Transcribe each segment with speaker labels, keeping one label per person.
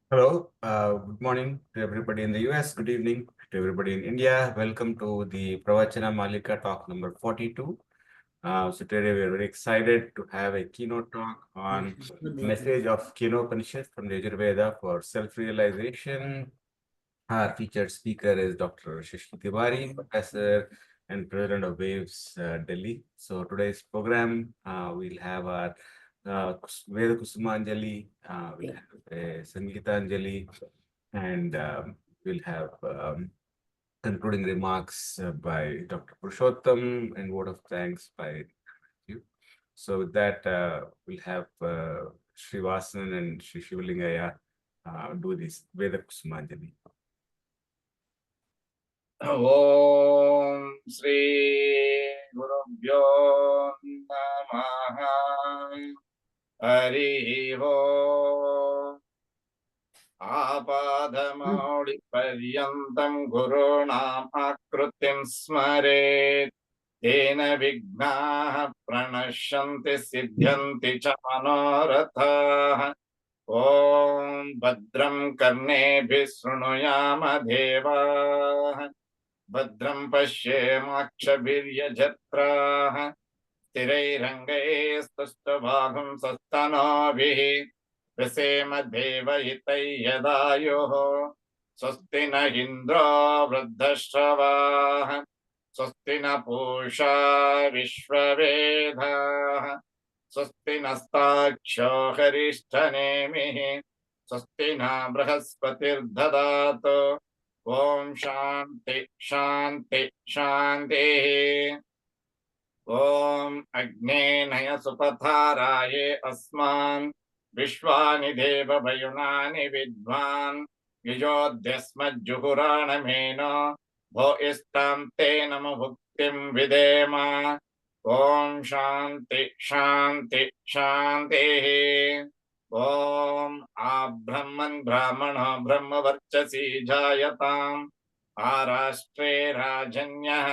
Speaker 1: Hello, good morning to everybody in the US. Good evening to everybody in India. Welcome to the Pravachana Malika talk number 42. So today we are very excited to have a keynote talk on message of Kenopanishad from the Veda for self-realization. Our featured speaker is Dr. Shashi Tiwari, professor and president of Waves Delhi. So today's program, we'll have our Veda Kusumanjali, we'll have a Sangeetanjali, and we'll have concluding remarks by Dr. Purushottam and word of thanks by you. So with that, we'll have Srivasan and Sri Shivalingaya do this Veda Kusumanjali.
Speaker 2: ॐ श्री गुरुभ्यो नमः हरिः ओम् आपादमौलिपर्यन्तं गुरूणाम् आकृतिं स्मरेत् तेन विघ्नाः प्रणश्यन्ति सिद्ध्यन्ति च मनोरथाः ॐ भद्रं कर्णेभिः शृणुयाम देवाः भद्रं पश्येमाक्षभिर्यजत्राः स्थिरैरङ्गैस्तुष्टुवागुं सस्तनोभिः व्यसेम देवहितै यदायुः स्वस्ति न इन्द्रो वृद्धश्रवाः स्वस्ति न पूषा विश्ववेदाः स्वस्ति नस्ताक्षो हरिष्ठनेमिः स्वस्ति न बृहस्पतिर्ददातु ॐ शान्ति शान्ति शान्तिः ॐ अग्ने नय सुपथाराये अस्मान् विश्वानि देवभयुनानि विद्वान् युजोऽध्यस्मज्जुहुराणमेनो भो इष्टां ते नमो भुक्तिं विदेम ॐ शान्ति शान्ति शान्तिः ॐ आब्रह्मन् ब्राह्मणो ब्रह्मवर्चसी जायताम् आराष्ट्रे राजन्यः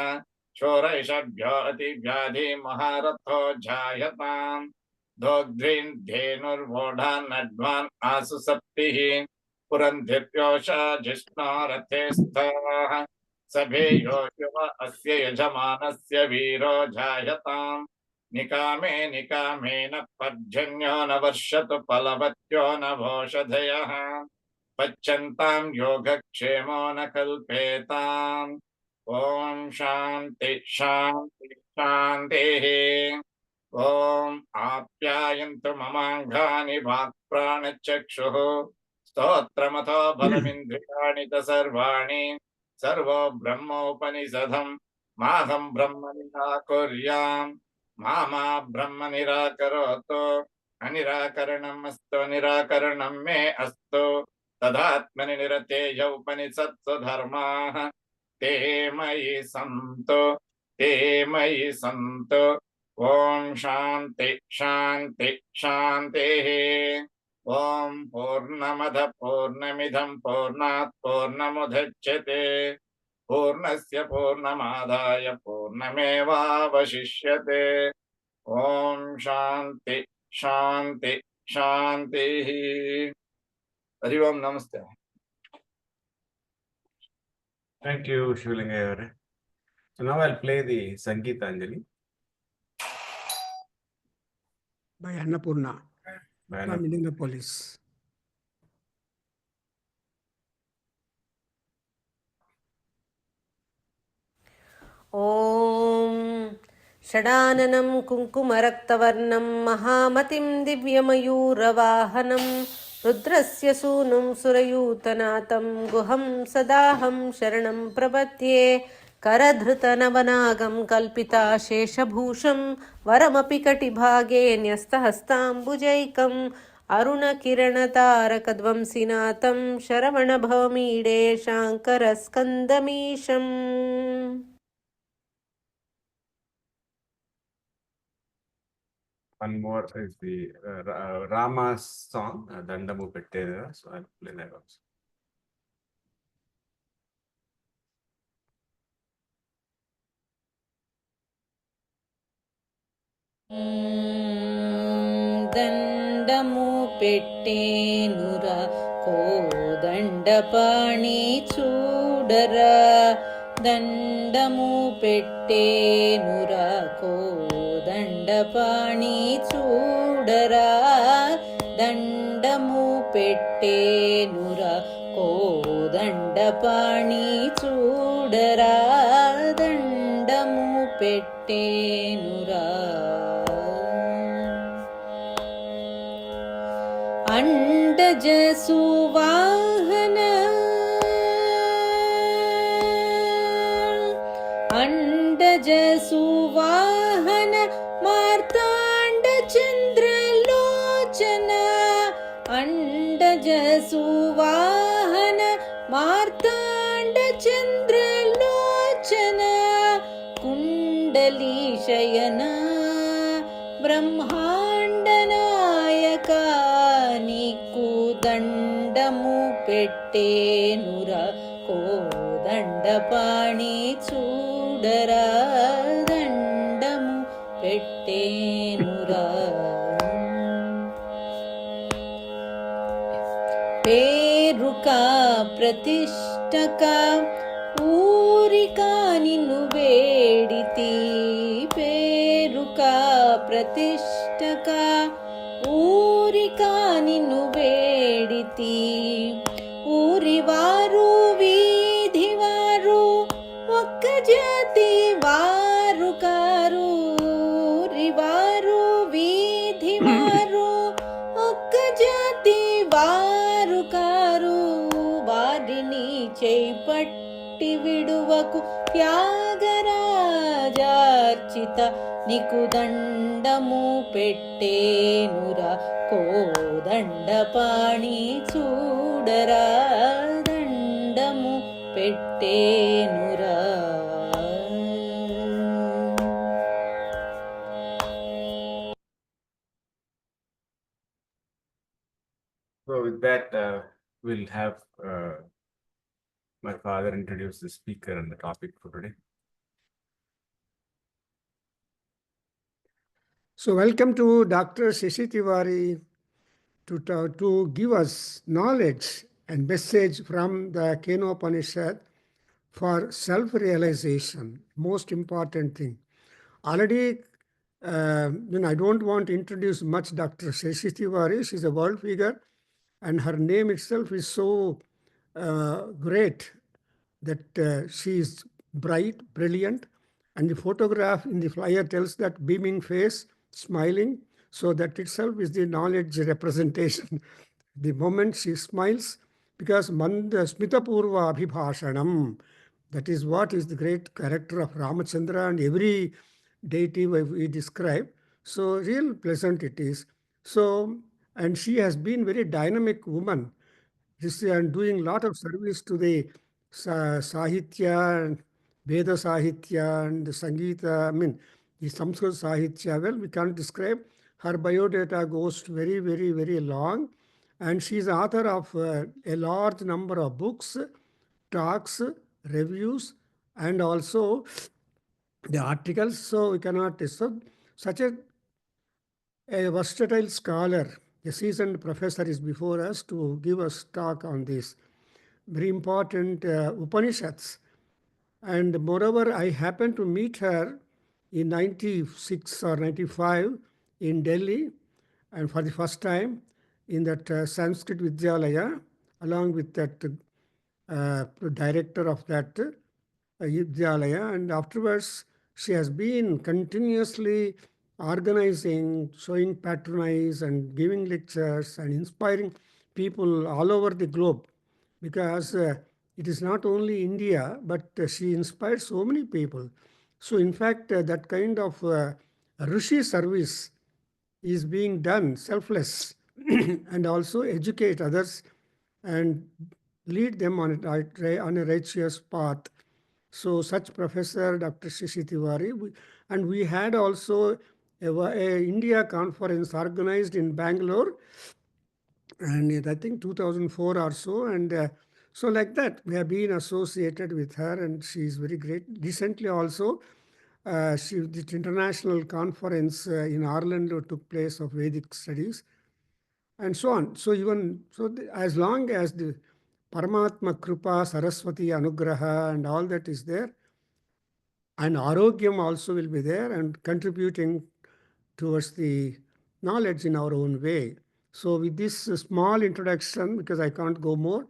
Speaker 2: शोरैषभ्यो अतिव्याधि महारथो जायताम् दोग्ध्रीन् धेनुर्वोढान्नड्वान् आसु सप्तिः पुरन्धिर्योषा जिष्णो रथे स्थः सभेयो युव अस्य यजमानस्य वीरो जायताम् निकामे निकामेन पर्जन्यो न वर्षतु फलवत्यो न भोषधयः पच्यन्तां योगक्षेमो न कल्पेताम् ॐ शान्ति शान्ति शान्तिः ॐ आप्यायन्तु ममाङ्गानि वाक्प्राणचक्षुः स्तोत्रमथो बलमिन्द्रियाणि च सर्वाणि सर्वो ब्रह्मोपनिषदम् माहं ब्रह्म निराकुर्याम् मा ब्रह्म निराकरोतु अनिराकरणम् अस्तु निराकरणं मे अस्तु तदात्मनि निरतेय उपनिषत्सु धर्माः ते मयि सन्तु ॐ शान्ति शान्ति शान्तिः ॐ पूर्णमद पूर्णमिदं पूर्णात् पूर्णमुदच्यते पूर्णस्य पूर्णमादाय पूर्णमेवावशिष्यते ॐ शान्ति शान्ति शान्तिः हरि ओम नमस्ते.
Speaker 1: Thank you, Shivalingaya. So now I'll play the Sangeetanjali
Speaker 3: by Annapurna from Indianapolis.
Speaker 4: ॐ षडाननं कुङ्कुमरक्तवर्णं महामतिं दिव्यमयूरवाहनं रुद्रस्य सूनुं सुरयूतनाथं गुहं सदाहं शरणं प्रपद्ये करधृतनवनागं कल्पिताशेषभूषं वरमपि कटिभागे न्यस्तहस्ताम्बुजैकम् अरुणकिरणतारकध्वंसिनाथं शरवणभवमीडे शाङ्करस्कन्दमीशम्.
Speaker 1: One more is the Rama song, Dandamu Pettera. So I'll play that also.
Speaker 4: దండము పెట్టేనురా కోదండపాణి చూడరా దండము పెట్టేనురా కోదండపాణి చూడరా దండము పెట్టేనురా కోదండపాణి చూడరా దండము పెట్టేనురా అండజ సువాహన అండజ సువాహన మార్తాండ చంద్రలోచన అండజ సువాహన మార్తాండ చంద్రలోచన కుండలి శయన బ్రహ్మాండ నాయక నీకు దండము పెట్టేనురా కోదండపాణి చూడరా దండము పెట్టేనురా పేరుకా ప్రతిష్టకా ఊరికా నిన్ను వేడితి పేరుకా ప్రతిష్టకా ఊరికా నిన్ను వేడితి ఊరివారు వీధివారు ఒక్క జాతి వారు కారు ఊరివారు వీధివారు ఒక్క జాతి వారు కారు వారిని చేపట్టి విడువకు త్యాగరాజార్చిత నీకు దండము పెట్టేనురా కోదండపాణి చూడరా దండము పెట్టేనురా
Speaker 1: So with that, we'll have my father introduce the speaker and the topic for today.
Speaker 3: So welcome to Dr. Shashi Tiwari to give us knowledge and message from the Kenopanishad for self-realization, most important thing. Already, I don't want to introduce much Dr. Shashi Tiwari. She's a world figure, and her name itself is so great that she is bright, brilliant, and the photograph in the flyer tells that beaming face, smiling, so that itself is the knowledge representation. The moment she smiles, because Manda Smita Purva Abhibhashanam, that is what is the great character of Ramachandra and every deity we describe. So real pleasant it is. So, and she has been very dynamic woman. And doing a lot of service to the Sahitya, and Veda Sahitya and the Sangeeta, the Sanskrit Sahitya. Well, we can't describe. Her biodata goes very, very, very long. And she is author of a large number of books, talks, reviews, and also the articles. So we cannot, so such a versatile scholar, a seasoned professor is before us to give us talk on this very important Upanishads. And moreover, I happened to meet her in 96 or 95 in Delhi, and for the first time in that Sanskrit Vidyalaya, along with that director of that Vidyalaya. And afterwards, she has been continuously organizing, showing patronize and giving lectures and inspiring people all over the globe, because it is not only India, but she inspired so many people. So in fact, that kind of Rishi service is being done selfless and also educate others and lead them on a righteous path. So such Professor Dr. Shashi Tiwari, and we had also a India conference organized in Bangalore, and I think 2004 or so, and so like that we have been associated with her, and she is very great. Recently also, the international conference in Orlando took place of Vedic studies, and so on. So as long as the Paramatma Kripa, Saraswati Anugraha and all that is there, and Arogyam also will be there and contributing towards the knowledge in our own way. So with this small introduction, because I can't go more,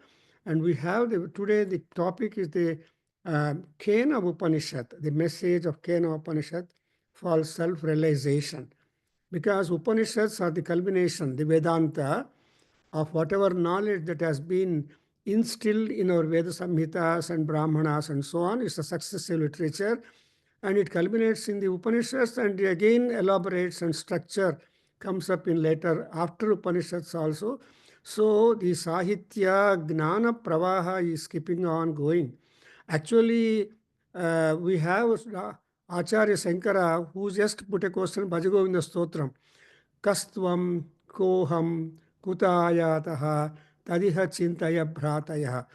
Speaker 3: and we have today the topic is the Kena Upanishad, the message of Kena Upanishad for self-realization. Because Upanishads are the culmination, the Vedanta, of whatever knowledge that has been instilled in our Veda Samhitas and Brahmanas and so on. It's a successive literature, and it culminates in the Upanishads and again elaborates, and structure comes up in later after Upanishads also. So the Sahitya Gnana Pravaha is keeping on going. Actually, we have Acharya Shankara, who just put a question, Bhajagovinda Stotram, Kastvam Koham Kutayataha Tadiha Chintaya Bhrataya.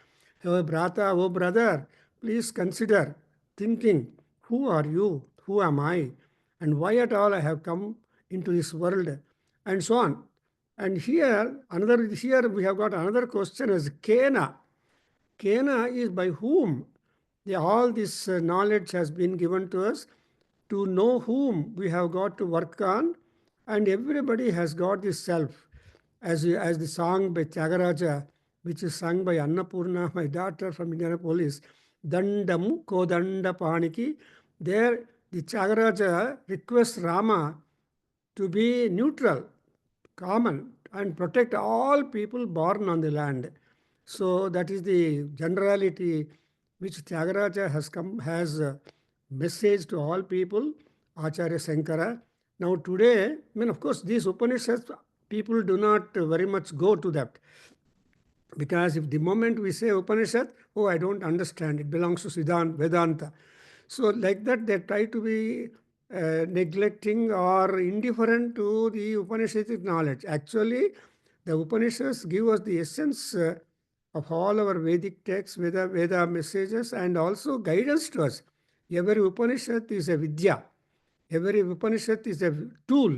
Speaker 3: Oh, Bhrata, oh brother, please consider thinking, who are you? Who am I? And why at all I have come into this world? And so on. And here we have got another question as Kena. Kena is by whom all this knowledge has been given to us. To know whom we have got to work on, and everybody has got this self. As the song by Tyagaraja, which is sung by Annapurna, my daughter from Indianapolis, Dandamu Kodanda Paniki, there the Tyagaraja requests Rama to be neutral, common, and protect all people born on the land. So that is the generality which Tyagaraja has message to all people, Acharya Shankara. Now today, of course, these Upanishads, people do not very much go to that. Because if the moment we say Upanishad, oh, I don't understand, it belongs to Vedanta. So like that, they try to be neglecting or indifferent to the Upanishadic knowledge. Actually, the Upanishads give us the essence of all our Vedic texts, Veda messages, and also guidance to us. Every Upanishad is a Vidya. Every Upanishad is a tool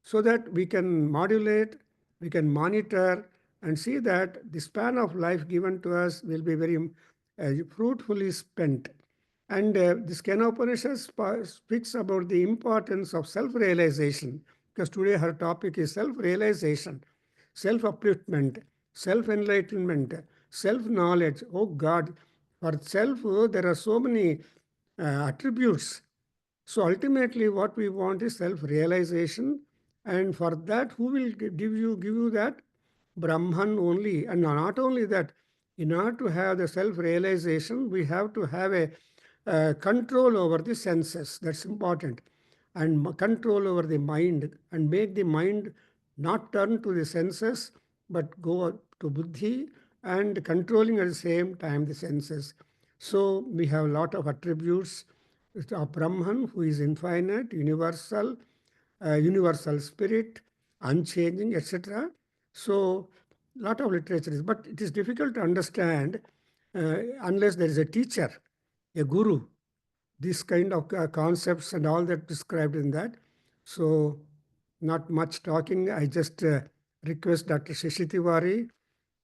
Speaker 3: so that we can modulate, we can monitor, and see that the span of life given to us will be very fruitfully spent. And this Kenopanishad speaks about the importance of self-realization, because today her topic is self-realization, self-upliftment, self-enlightenment, self-knowledge. Oh God, for self, there are so many attributes. So ultimately, what we want is self-realization, and for that, who will give you that? Brahman only. And not only that, in order to have the self-realization, we have to have a control over the senses. That's important. And control over the mind, and make the mind not turn to the senses, but go to buddhi, and controlling at the same time the senses. So we have a lot of attributes of Brahman, who is infinite, universal, universal spirit, unchanging, etc. So, lot of literature is, but it is difficult to understand unless there is a teacher, a guru. This kind of concepts and all that described in that. So, not much talking. I just request Dr. Shashi Tiwari,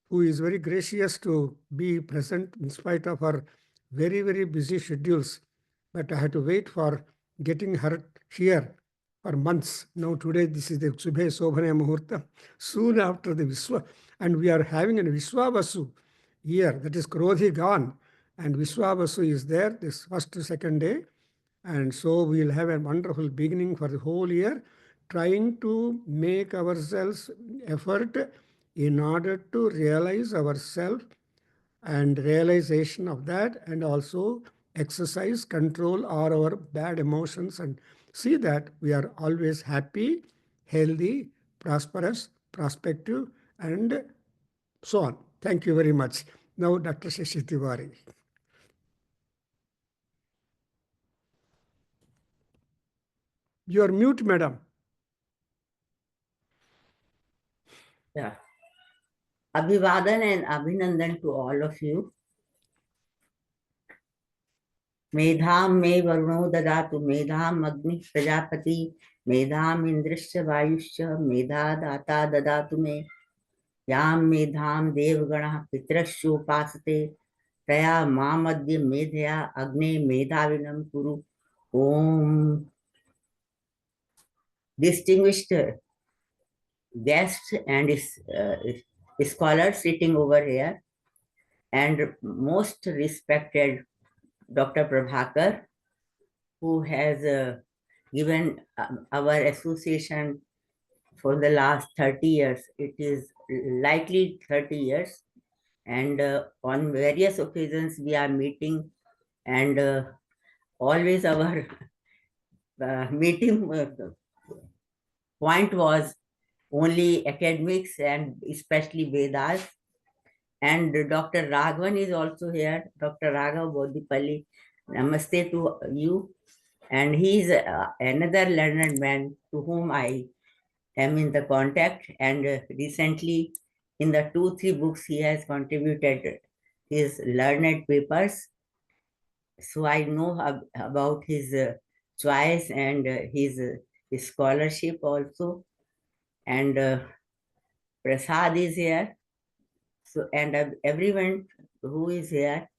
Speaker 3: who is very gracious to be present in spite of her very, very busy schedules. But I had to wait for getting her here for months. Now today, this is the Subhe Sobhane Muhurta, soon after the Viswa. And we are having a Viswavasu here, that is Krodhi gone. And Viswavasu is there this first, second day. And so we will have a wonderful beginning for the whole year, trying to make ourselves effort in order to realize ourselves and realization of that, and also exercise control our bad emotions, and see that we are always happy, healthy, prosperous, prospective, and so on. Thank you very much. Now, Dr. Shashi Tiwari. You are mute, madam.
Speaker 5: Yeah. Abhivadan and Abhinandan to all of you. Medham me varuno dadatu medham agni prajapati Medham Indrasya Vayusya Medha Data Dadatu me Yam Medham Devgana Pitrasya Upasate Taya Mamadya Medhya Agne Medhavinam Kuru. Om. Distinguished guests and scholars sitting over here, and most respected Dr. Prabhakar, who has given our association for the last 30 years. It is likely 30 years. And on various occasions, we are meeting, and always our meeting point was only academics and especially Vedas. And Dr. Raghavan is also here, Dr. Raghav Bodhipalli. Namaste to you. And he is another learned man to whom I am in the contact. And recently, in the 2-3 books, he has contributed his learned papers. So I know about his choice and his scholarship also. And Prasad is here. So, and everyone who is here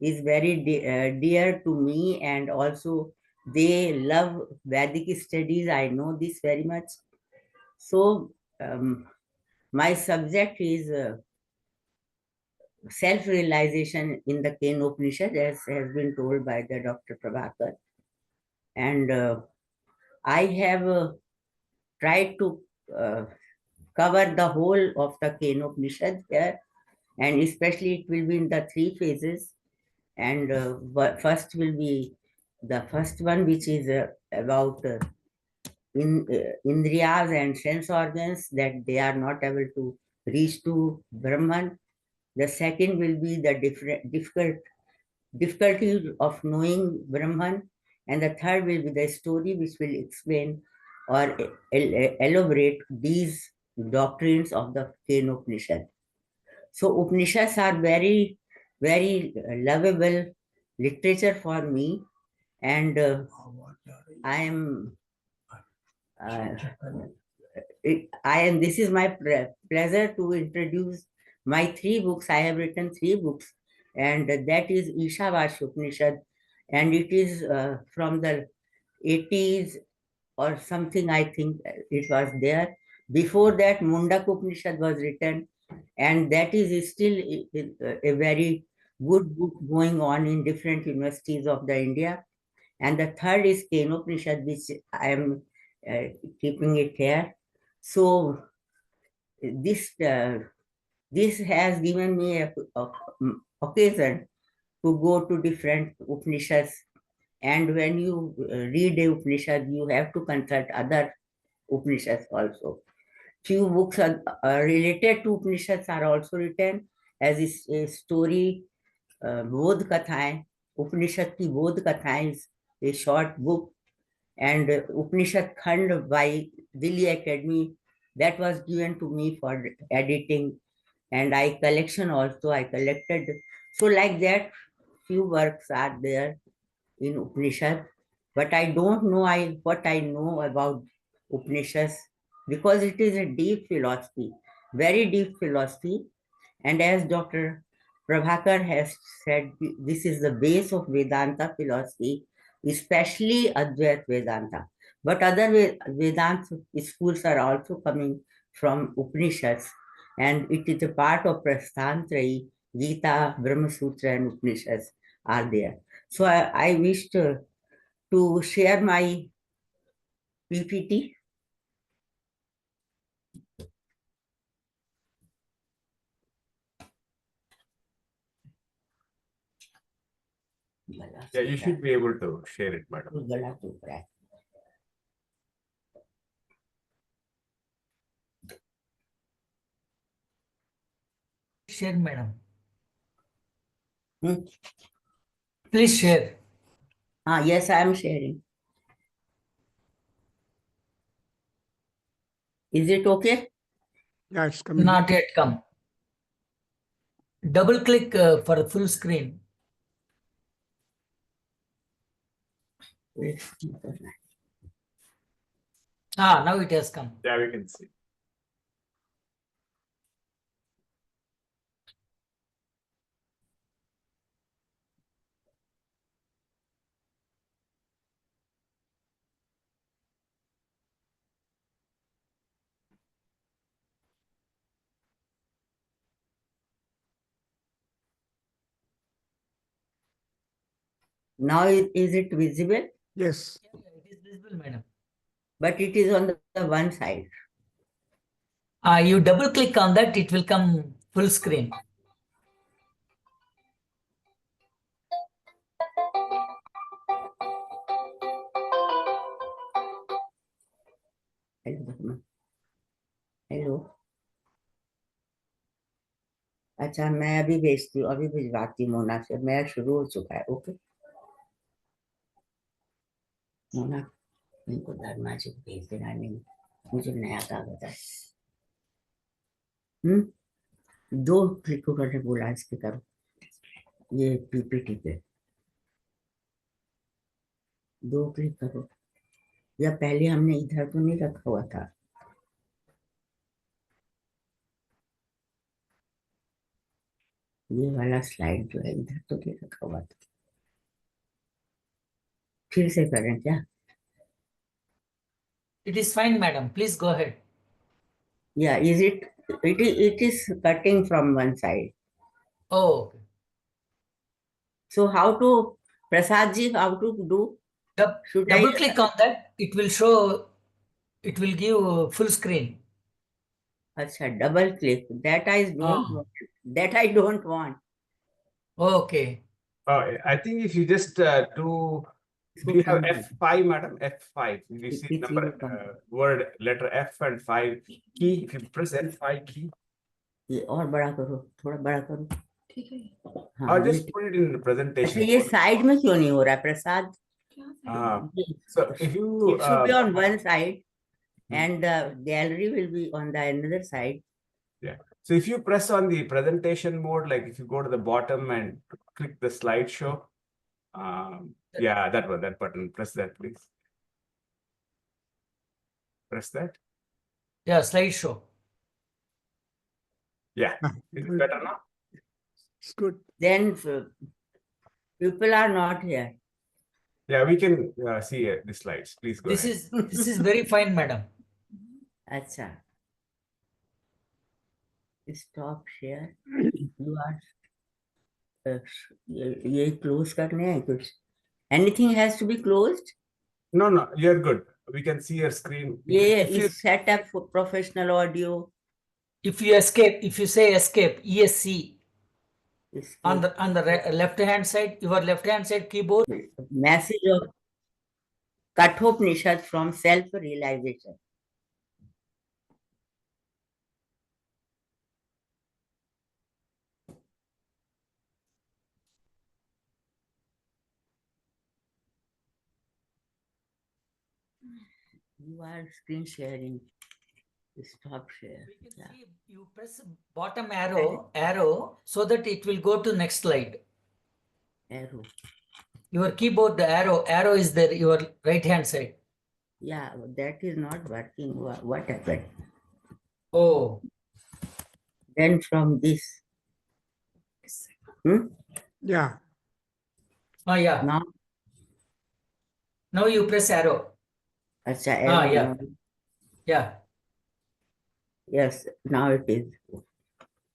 Speaker 5: is very dear to me, and also they love Vedic studies. I know this very much. So my subject is self-realization in the Kenopanishad, as has been told by the Dr. Prabhakar. And I have tried to cover the whole of the Kenopanishad here, and especially it will be in the 3 phases. And first will be the first one, which is about indriyas and sense organs, that they are not able to reach to Brahman. The second will be the difficulty of knowing Brahman. And the third will be the story which will explain or elaborate these doctrines of the Kenopanishad. So Upanishads are very, very lovable literature for me, and I am this is my pleasure to introduce my 3 books. I have written 3 books, and that is Ishavasya Upanishad, and it is from the 80s or something, I think it was there. Before that, Mundak Upanishad was written, and that is still a very good book going on in different universities of the India. And the third is Kenopanishad, which I am keeping it here. So this has given me a occasion to go to different Upanishads. And when you read a Upanishad, you have to consult other Upanishads also. Few books are related to Upanishads are also written as a story, Bodh Kathaएं. Upanishad ki Bodh Kathaएं is a short book, and Upanishad Khand by Delhi Academy, that was given to me for editing, and I collected. So like that, few works are there in Upanishad, but I don't know what I know about Upanishads, because it is a deep philosophy, very deep philosophy. And as Dr. Prabhakar has said, this is the base of Vedanta philosophy, especially Advaita Vedanta. But other Vedanta schools are also coming from Upanishads, and it is a part of Prasthantrayi, Gita, Brahma Sutra, and Upanishads are there. So I wish to share my PPT.
Speaker 1: Yeah, you should be able to share it, madam.
Speaker 6: Share, madam. Please share.
Speaker 5: Yes, I am sharing. Is it okay?
Speaker 3: Yeah, it's coming.
Speaker 6: Not yet come. Double click for the full screen. Now it has come.
Speaker 1: Yeah, we can see.
Speaker 5: Now is it visible?
Speaker 3: Yes.
Speaker 6: It is visible, madam.
Speaker 5: But it is on the one side.
Speaker 6: You double click on that, it will come full screen.
Speaker 5: Hello अच्छा मैं अभी भेजती हूँ अभी भिजवाती हूँ मोना से मेरा शुरू हो चुका है ओके मोना इनको धर्मा जी को भेज देना नहीं मुझे नया कागज है 2 क्लिक करके बोला इसके करो ये पीपीटी पे 2 क्लिक करो या पहले हमने इधर तो नहीं रखा हुआ था ये वाला स्लाइड जो है इधर तो नहीं रखा हुआ था फिर से करें क्या
Speaker 6: It is fine, madam. Please go ahead.
Speaker 5: या is it is cutting from one side
Speaker 6: Oh, okay.
Speaker 5: so how to Prasad ji how to do should
Speaker 6: Double
Speaker 5: I
Speaker 6: click on that, it will show, it will give full screen.
Speaker 5: अच्छा double click that I don't want that I don't want
Speaker 6: Okay.
Speaker 1: I think if you just do you have F5, madam? F5. You see number, word, letter F and 5 key. If you press F5 key.
Speaker 5: ये और बड़ा करो थोड़ा बड़ा करो ठीक है
Speaker 1: Or just put it in the presentation.
Speaker 5: अच्छा ये साइड में क्यों नहीं हो रहा है प्रसाद
Speaker 1: So if you
Speaker 5: it should be on one side and the gallery will be on the another side.
Speaker 1: Yeah. So if you press on the presentation mode, like if you go to the bottom and click the slideshow, yeah, that one, that button, press that, please. Press that.
Speaker 6: Yeah, slideshow.
Speaker 1: Yeah. Is it better now?
Speaker 3: It's good.
Speaker 5: Then people are not here.
Speaker 1: Yeah, we can see the slides. Please go ahead.
Speaker 6: This is very fine, madam.
Speaker 5: अच्छा stop share you are ये close करने हैं कुछ anything has to be closed
Speaker 1: No, you're good. We can see your screen.
Speaker 5: ये is set up for professional audio.
Speaker 6: If you escape, if you say escape, ESC, on the left hand side, your left hand side keyboard.
Speaker 5: Message of Kenopanishad from self-realization. You are screen sharing. Stop share.
Speaker 6: We can see you press bottom arrow so that it will go to next slide.
Speaker 5: Arrow.
Speaker 6: Your keyboard, the arrow is there, your right hand side.
Speaker 5: Yeah, that is not working. What happened?
Speaker 6: Oh.
Speaker 5: Then from this.
Speaker 3: Yeah.
Speaker 6: Oh, yeah. Now you press arrow.
Speaker 5: Achha, arrow.
Speaker 6: Yeah. Yeah.
Speaker 5: Yes, now it is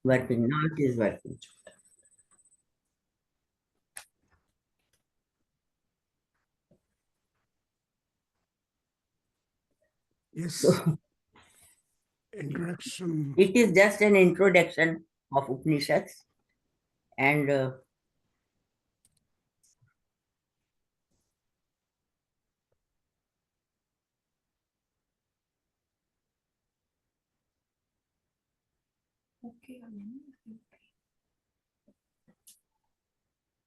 Speaker 5: working. Now it is working.
Speaker 3: Yes. Introduction.
Speaker 5: It is just an introduction of Upanishads and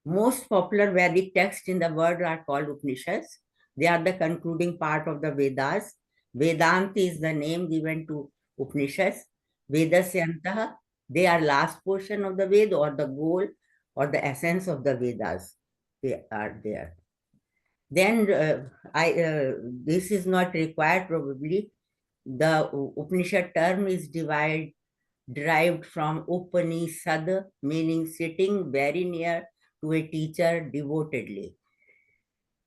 Speaker 5: most popular Vedic texts in the world are called Upanishads. They are the concluding part of the Vedas. Vedanta is the name given to Upanishads. Vedasyantaha, they are last portion of the Veda or the goal or the essence of the Vedas. They are there. Then this is not required probably. The Upanishad term is derived from Upanishad, meaning sitting very near to a teacher devotedly.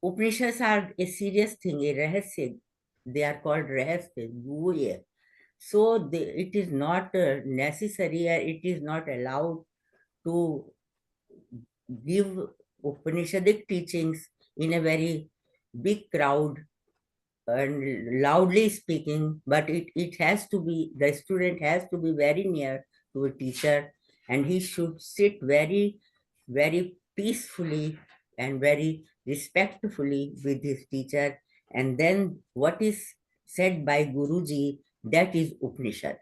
Speaker 5: Upanishads are a serious thing, a rahasya. They are called rahasya, guhya. So it is not necessary, it is not allowed to give Upanishadic teachings in a very big crowd and loudly speaking, but it has to be, the student has to be very near to a teacher, and he should sit very, very peacefully and very respectfully with his teacher. And then what is said by Guruji, that is Upanishad.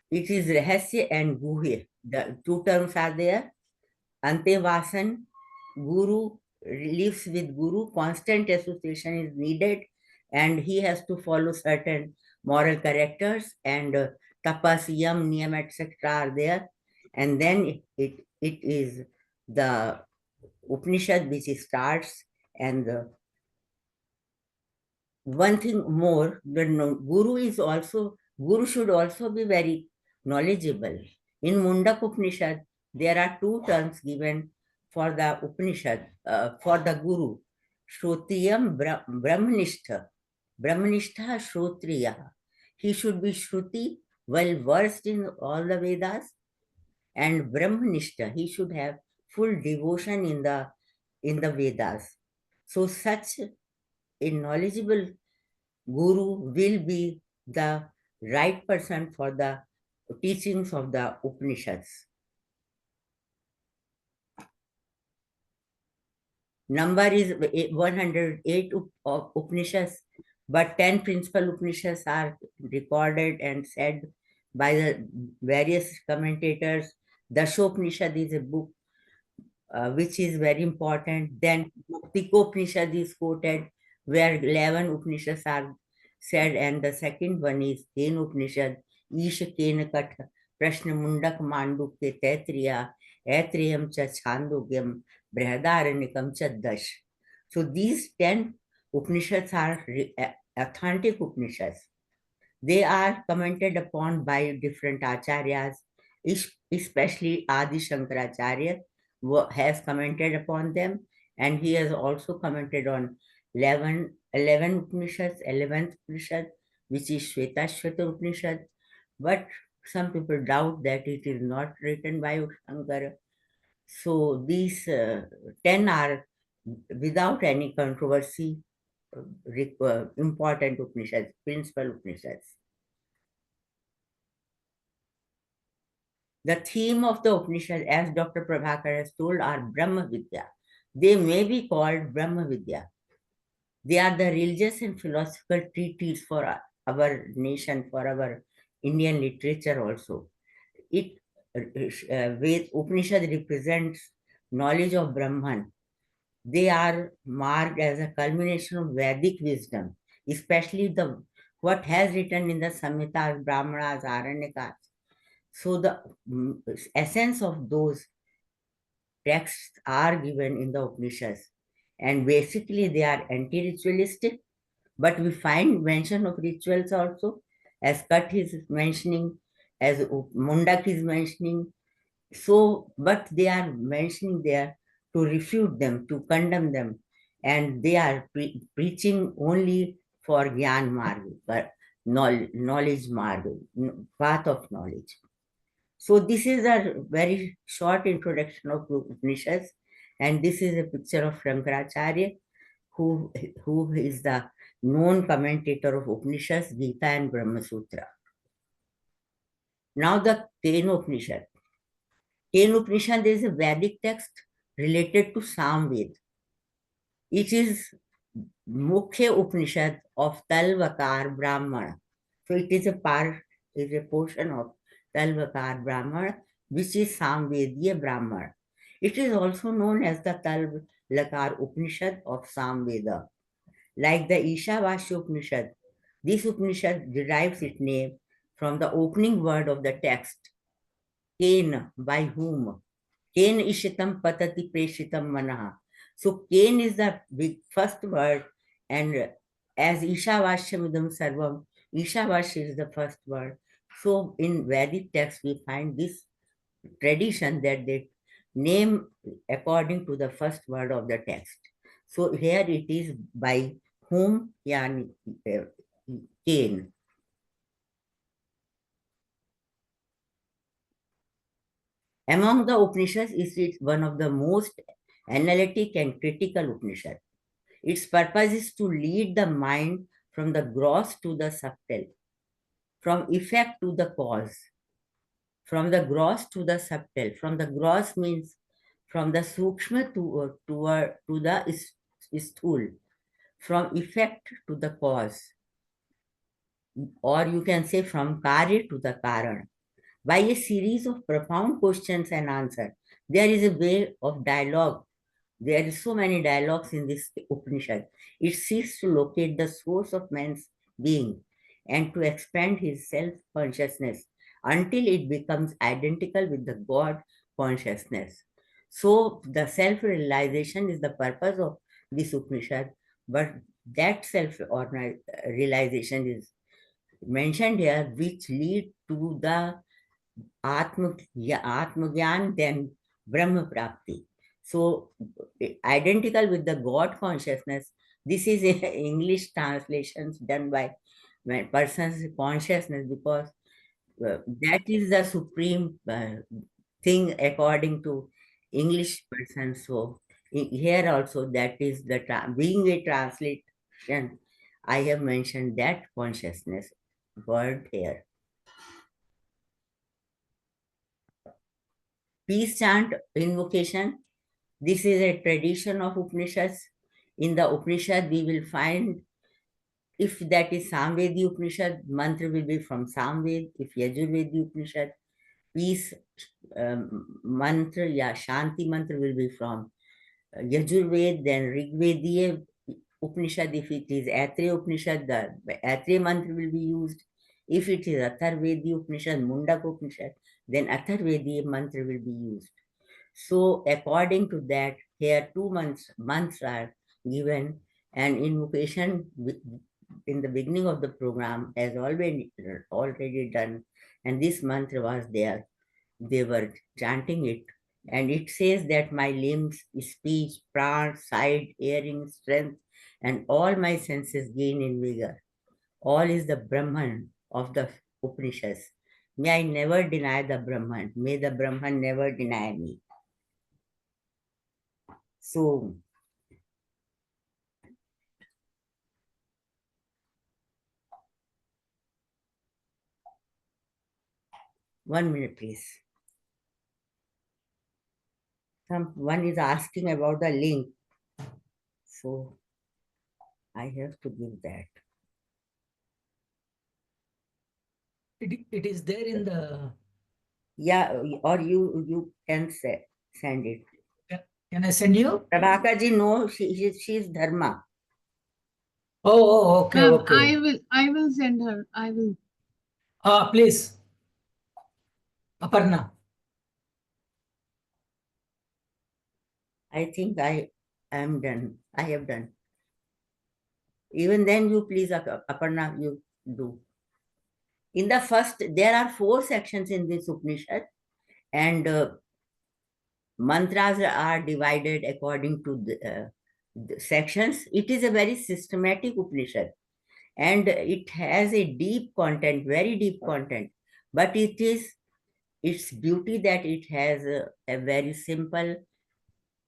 Speaker 5: It is Rahasya and Guhya. The two terms are there. Antevasan, Guru lives with Guru, constant association is needed, and he has to follow certain moral characters, and tapas, yam, niyam, etc. are there. And then it is the Upanishad which starts, and one thing more, the Guru should also be very knowledgeable. In Mundak Upanishad, there are two terms given for the Upanishad, for the Guru. Shrutiyam Brahmanistha. Brahmanistha Shrutriya. He should be Shruti, well versed in all the Vedas, and Brahmanistha. He should have full devotion in the Vedas. So such a knowledgeable Guru will be the right person for the teachings of the Upanishads. Number is 108 Upanishads, but 10 principal Upanishads are recorded and said by the various commentators. Dashopanishad is a book which is very important. Then Tikopanishad is quoted, where 11 Upanishads are said, and the second one is Kenopanishad, Isha Kenakatha, Prashna Mundak Mandukya Taitriya, Aitriyam Cha Chandogyam, Brihadaranykam Cha Dash. So these 10 Upanishads are authentic Upanishads. They are commented upon by different acharyas, especially Adi Shankaracharya has commented upon them, and he has also commented on 11 Upanishads, 11th Upanishad, which is Shvetashvata Upanishad. But some people doubt that it is not written by Shankara. So these 10 are, without any controversy, important Upanishads, principal Upanishads. The theme of the Upanishad, as Dr. Prabhakar has told, are Brahma Vidya. They may be called Brahma Vidya. They are the religious and philosophical treatises for our nation, for our Indian literature also. Upanishad represents knowledge of Brahman. They are marked as a culmination of Vedic wisdom, especially what has written in the Samhitas, Brahmanas, Aranyakas. So the essence of those texts are given in the Upanishads, and basically they are anti-ritualistic, but we find mention of rituals also, as Kat is mentioning, as Mundak is mentioning. So, but they are mentioning there to refute them, to condemn them, and they are preaching only for Gyan Marg, but knowledge Marg, path of knowledge. So this is a very short introduction of Upanishads, and this is a picture of Shankaracharya, who is the known commentator of Upanishads, Gita and Brahma Sutra. Now the Kenopanishad. Kenopanishad is a Vedic text related to Samved. It is Mukhya Upanishad of Talvakar Brahmana. So it is a portion of Talvakar Brahmana, which is Samvedya Brahmana. It is also known as the Talvakar Upanishad of Samveda. Like the Ishavasya Upanishad, this Upanishad derives its name from the opening word of the text, Ken, by whom. Ken Ishitam Patati Preshitam Manaha. So Ken is the big first word, and as Ishavashyamidam Sarvam, Ishavasya is the first word. So in Vedic text, we find this tradition that they name according to the first word of the text. So here it is by whom, yani Cain. Among the Upanishads, it is one of the most analytic and critical Upanishad. Its purpose is to lead the mind from the gross to the subtle, from effect to the cause, from the gross to the subtle. From the gross means from the sukshma to the sthul, from effect to the cause, or you can say from karya to the karan. By a series of profound questions and answers, there is a way of dialogue. There is so many dialogues in this Upanishad. It seeks to locate the source of man's being and to expand his self-consciousness until it becomes identical with the God consciousness. So the self-realization is the purpose of this Upanishad, but that self-realization is mentioned here, which lead to the Atmagyan, then Brahma Prapti. So identical with the God consciousness. This is English translations done by person's consciousness, because that is the supreme thing according to English person. So here also that is the being a translation, I have mentioned that consciousness word here. Peace chant invocation. This is a tradition of Upanishads. In the Upanishad, we will find, if that is Samvedi Upanishad, mantra will be from Samved. If Yajurvedi Upanishad, peace mantra, Shanti mantra will be from Yajurved. Then Rigvediya Upanishad, if it is Atreya Upanishad, the Atreya mantra will be used. If it is Atharvedi Upanishad, Mundaka Upanishad, then Atharvedi mantra will be used. So according to that, here 2 months are given, and invocation in the beginning of the program has already done, and this mantra was there. They were chanting it, and it says that my limbs, speech, pran, sight, hearing, strength, and all my senses gain in vigor. All is the Brahman of the Upanishads. May I never deny the Brahman. May the Brahman never deny me. So, one minute, please. One is asking about the link. So, I have to give that.
Speaker 6: It is there in the.
Speaker 5: Yeah, or you can send it.
Speaker 6: Can I send you?
Speaker 5: Prabhakar ji, no, she's Dharma.
Speaker 6: Okay, okay.
Speaker 7: I will send her. I will.
Speaker 6: Please. Aparna.
Speaker 5: I think I am done. I have done. Even then, you please, Aparna, you do. In the first, there are 4 sections in this Upanishad, and mantras are divided according to the sections. It is a very systematic Upanishad, and it has a deep content, very deep content, but it is its beauty that it has a very simple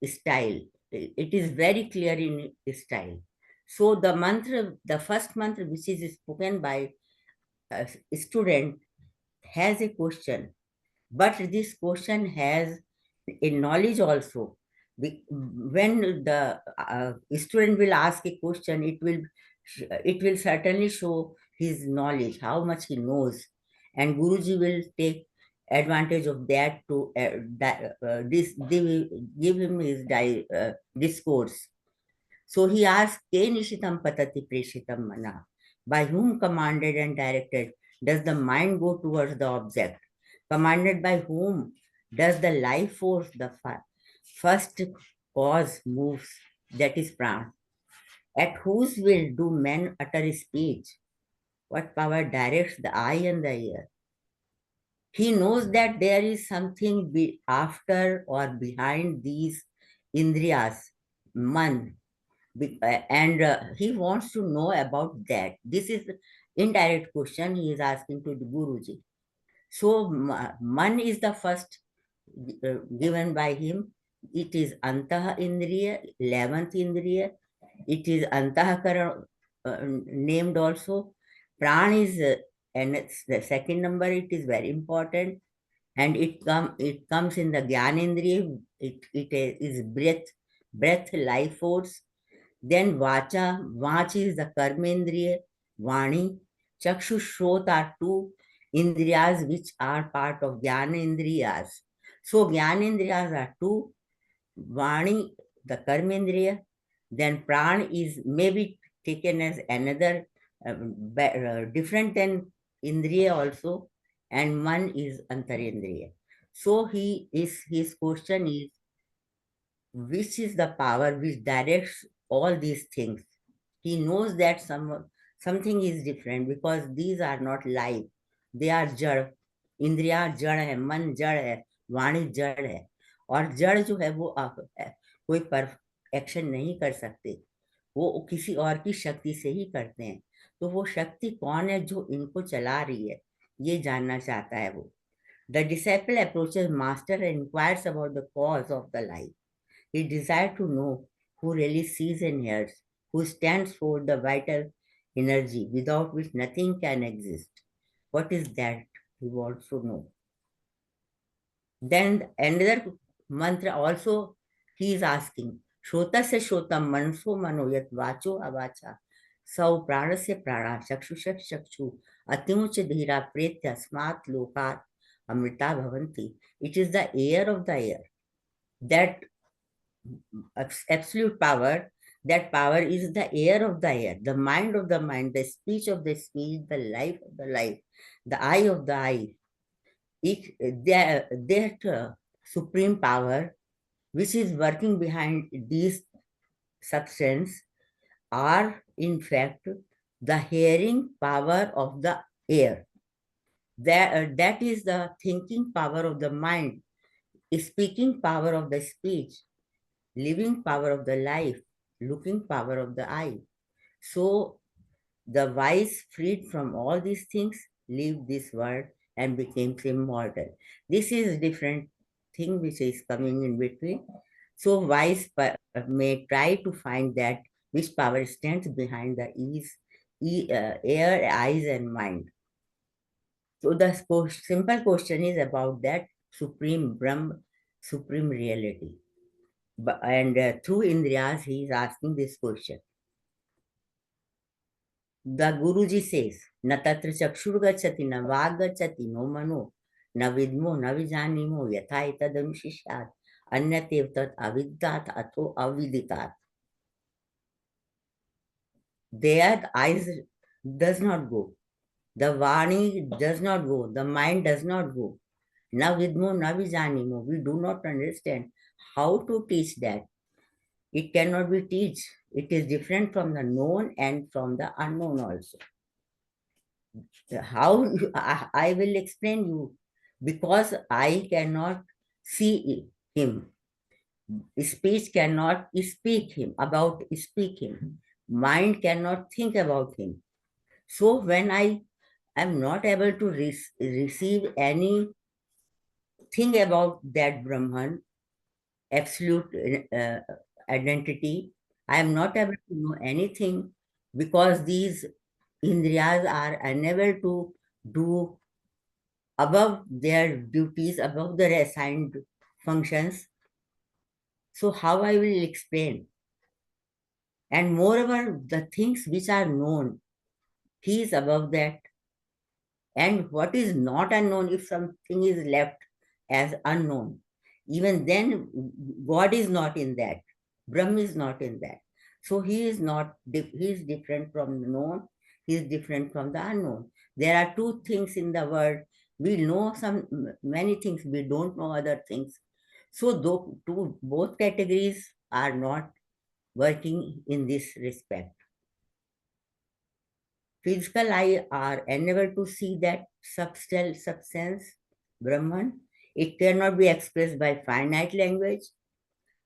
Speaker 5: style. It is very clear in style. So the mantra, the first mantra, which is spoken by a student, has a question, but this question has a knowledge also. When the student will ask a question, it will certainly show his knowledge, how much he knows, and Guruji will take advantage of that to give him his discourse. So he asked, Ke nishitam patati preshitam mana? By whom commanded and directed does the mind go towards the object? Commanded by whom does the life force, the first cause moves, that is Pran. At whose will do men utter speech? What power directs the eye and the ear? He knows that there is something after or behind these indriyas, man, and he wants to know about that. This is the indirect question he is asking to the Guruji. So man is the first given by him. It is Antah Indriya, 11th Indriya. It is Antahakara named also. Pran is and it's the second number. It is very important, and it comes in the Gyanendriya. It is breath, life force. Then Vacha, Vach is the Karmendriya, Vani, Chakshu, Shrot are two Indriyas which are part of Gyanendriyas. So Gyanendriyas are two, Vani, the Karmendriya, then Pran is maybe taken as another different than Indriya also, and Man is Antarendriya. So his question is, which is the power which directs all these things? He knows that something is different because these are not live. They are जड़. इंद्रिया जड़ है, मन जड़ है, वाणी जड़ है, और जड़ जो है वो कोई पर एक्शन नहीं कर सकते, वो किसी और की शक्ति से ही करते हैं. तो वो शक्ति कौन है जो इनको चला रही है, ये जानना चाहता है वो. The disciple approaches master and inquires about the cause of the life. He desires to know who really sees and hears, who stands for the vital energy without which nothing can exist. What is that? He wants to know. Then another mantra also he is asking. Shota se shota manso mano yat vacho avacha. Sau prana se prana chakshu chakshu atyucha dhira pretya smat lokat amrita bhavanti. It is the air of the air. That absolute power, that power is the air of the air, the mind of the mind, the speech of the speech, the life of the life, the eye of the eye. That supreme power which is working behind these substance are in fact the hearing power of the air. That is the thinking power of the mind, speaking power of the speech, living power of the life, looking power of the eye. So the wise, freed from all these things, leave this world and became immortal. This is different thing which is coming in between. So wise may try to find that which power stands behind the air, eyes and mind. So the simple question is about that supreme Brahma, supreme reality. And through Indriyas, he is asking this question. The Guruji says, Na tatra chakshur gachati, na vag gachati, no mano, na vidmo, na vijanimo, yatha itadam shishyat, anyatev tat aviddat atho aviditat. Their eyes does not go. The Vani does not go. The mind does not go. Na vidmo, na vijanimo. We do not understand how to teach that. It cannot be taught. It is different from the known and from the unknown also. How I will explain you, because I cannot see him. Speech cannot speak him. Mind cannot think about him. So when I am not able to receive any thing about that Brahman, absolute identity, I am not able to know anything because these Indriyas are unable to do above their duties, above their assigned functions. So how I will explain? And moreover, the things which are known, he is above that. And what is not unknown, if something is left as unknown, even then God is not in that. Brahma is not in that. So he is different from the known, he is different from the unknown. There are two things in the world. We know many things, we don't know other things. So both categories are not working in this respect. Physical eye are unable to see that substance, Brahman. It cannot be expressed by finite language,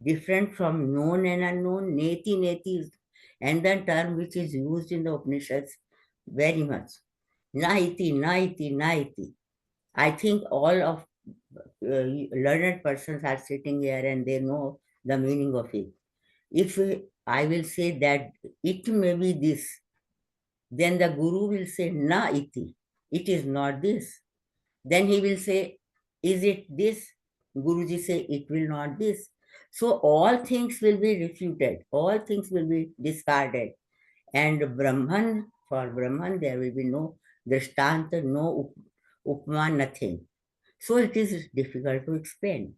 Speaker 5: different from known and unknown. Neti, neti is another term which is used in the Upanishads very much. Naiti, naiti, naiti. I think all of learned persons are sitting here and they know the meaning of it. If I will say that it may be this, then the Guru will say, na iti, it is not this. Then he will say, is it this? Guruji say, it will not this. So all things will be refuted, all things will be discarded. And Brahman, for Brahman, there will be no Drishtanta, no Upma, nothing. So it is difficult to explain.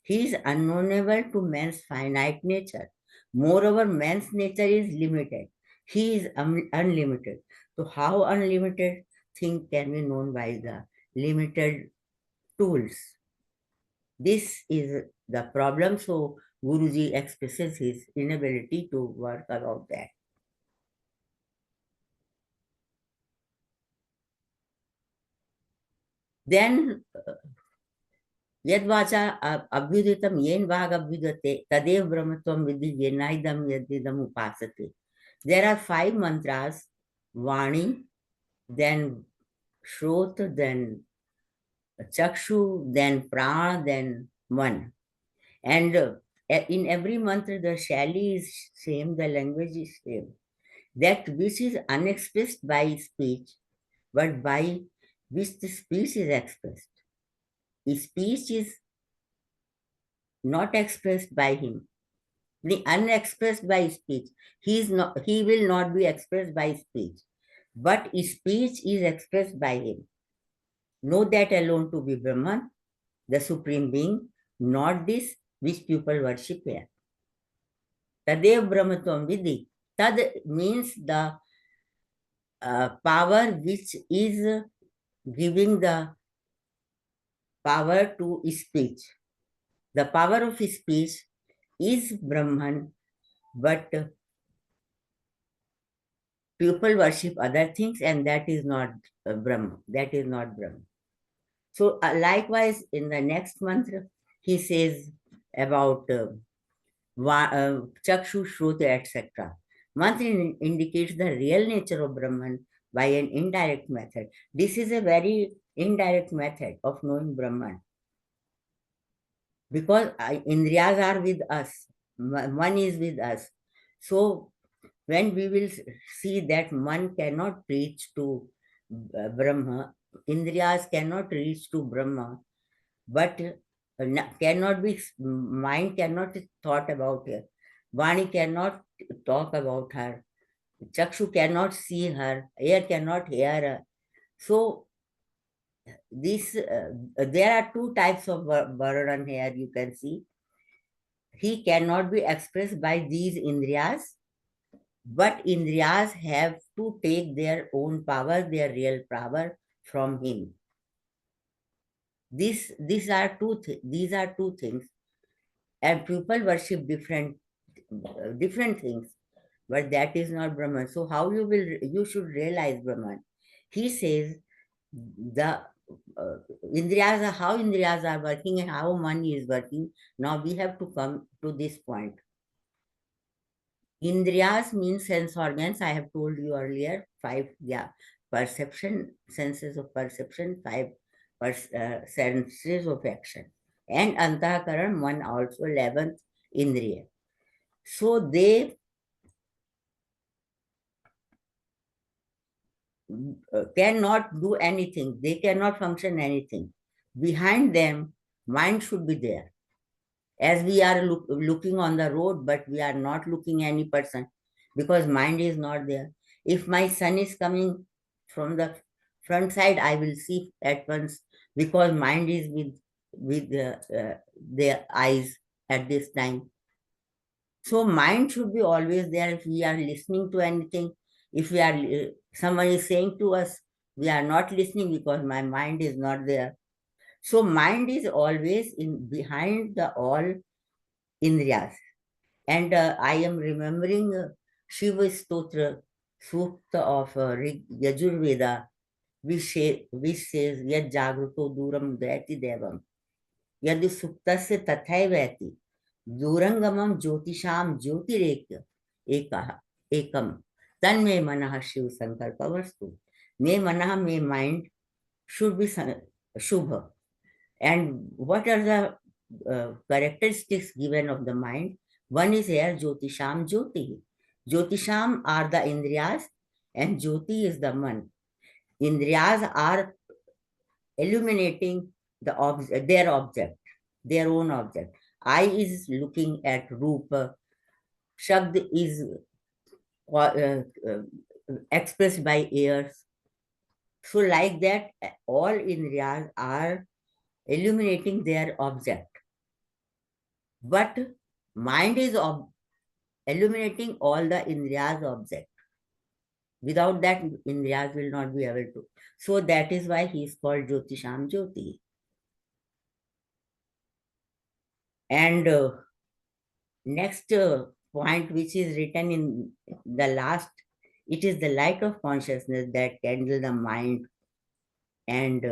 Speaker 5: He is unknowable to man's finite nature. Moreover, man's nature is limited. He is unlimited. So how unlimited thing can be known by the limited tools? This is the problem. So Guruji expresses his inability to work around that. Then यद्वाचा अभ्युदितम येन भाग अभ्युदते तदेव ब्रह्मत्वम विद्धि येनाइदम यदिदम उपासते. There are 5 mantras: Vani, then Shrot, then Chakshu, then Prana, then Man. And in every mantra the Shali is same, the language is same. That which is unexpressed by speech, but by which the speech is expressed. His speech is not expressed by him. The unexpressed by speech. He will not be expressed by speech. But speech is expressed by him. Know that alone to be Brahman, the Supreme Being, not this which people worship here. Tadev Brahmatvam Vidhi. Tad means the power which is giving the power to speech. The power of speech is Brahman, but people worship other things, and that is not Brahma. That is not Brahma. So likewise, in the next mantra, he says about Chakshu, Shruta, etc. Mantra indicates the real nature of Brahman by an indirect method. This is a very indirect method of knowing Brahman. Because Indriyas are with us, Man is with us. So when we will see that Man cannot reach to Brahma, Indriyas cannot reach to Brahma, but cannot be, mind cannot thought about her. Vani cannot talk about her. Chakshu cannot see her. Ear cannot hear her. So this there are 2 types of Vardan here you can see. He cannot be expressed by these Indriyas, but Indriyas have to take their own power, their real power from him. These are two things, and people worship different things, but that is not Brahman. So how you should realize Brahman? He says the Indriyas, how Indriyas are working and how Man is working. Now we have to come to this point. Indriyas means sense organs. I have told you earlier, 5, perception, senses of perception, 5 senses of action. And Antahakaran, 1 also, 11th Indriya. So they cannot do anything. They cannot function anything. Behind them, mind should be there. As we are looking on the road, but we are not looking any person because mind is not there. If my son is coming from the front side, I will see at once because mind is with their eyes at this time. So mind should be always there. If we are listening to anything, if we are someone is saying to us, we are not listening because my mind is not there. So mind is always behind the all Indriyas. And I am remembering Shiva Stotra Sukta of Yajurveda, which says, Yad Jagruto Duram Dayati Devam, Yad Suktasya Tathai Durangamam Jyotisham Jyotireka Ekam Tanme Manaha Shiv Sankalpavastu. May Manaha, may mind should be Shubha. And what are the characteristics given of the mind? One is here Jyotisham Jyoti. Jyotisham are the Indriyas and Jyoti is the Man. Indriyas are illuminating their object, their own object. Eye is looking at Rupa. Shabd is expressed by ears. So like that, all Indriyas are illuminating their object. But mind is illuminating all the Indriyas object. Without that, Indriyas will not be able to. So that is why he is called Jyotisham Jyoti. And next point, which is written in the last, it is the light of consciousness that kindles the mind and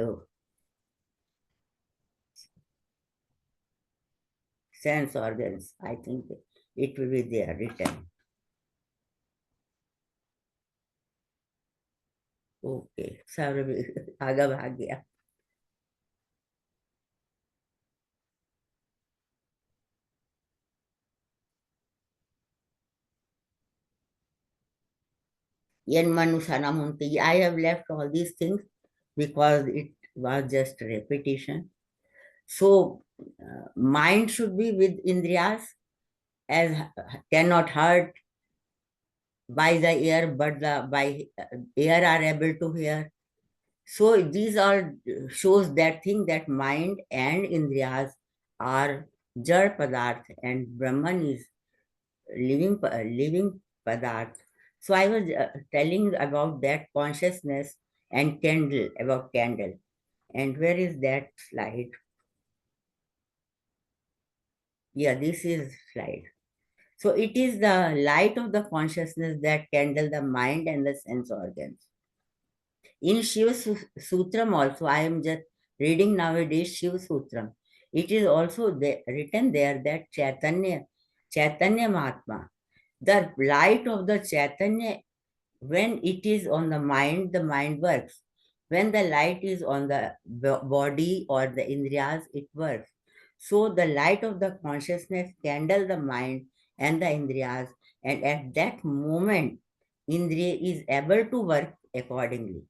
Speaker 5: sense organs. I think it will be there written. Okay, sorry, आगा भाग गया. I have left all these things because it was just repetition. So mind should be with Indriyas, as cannot hurt by the ear, but by ear are able to hear. So these all shows that thing that mind and Indriyas are Jad Padarth and Brahman is living Padarth. So I was telling about that consciousness and candle, about candle. And where is that slide? Yeah, this is slide. So it is the light of the consciousness that kindle the mind and the sense organs. In Shiva Sutram also, I am just reading nowadays Shiva Sutram. It is also written there that Chaitanya Mahatma, the light of the Chaitanya, when it is on the mind works. When the light is on the body or the Indriyas, it works. So the light of the consciousness kindle the mind and the Indriyas, and at that moment, Indriya is able to work accordingly.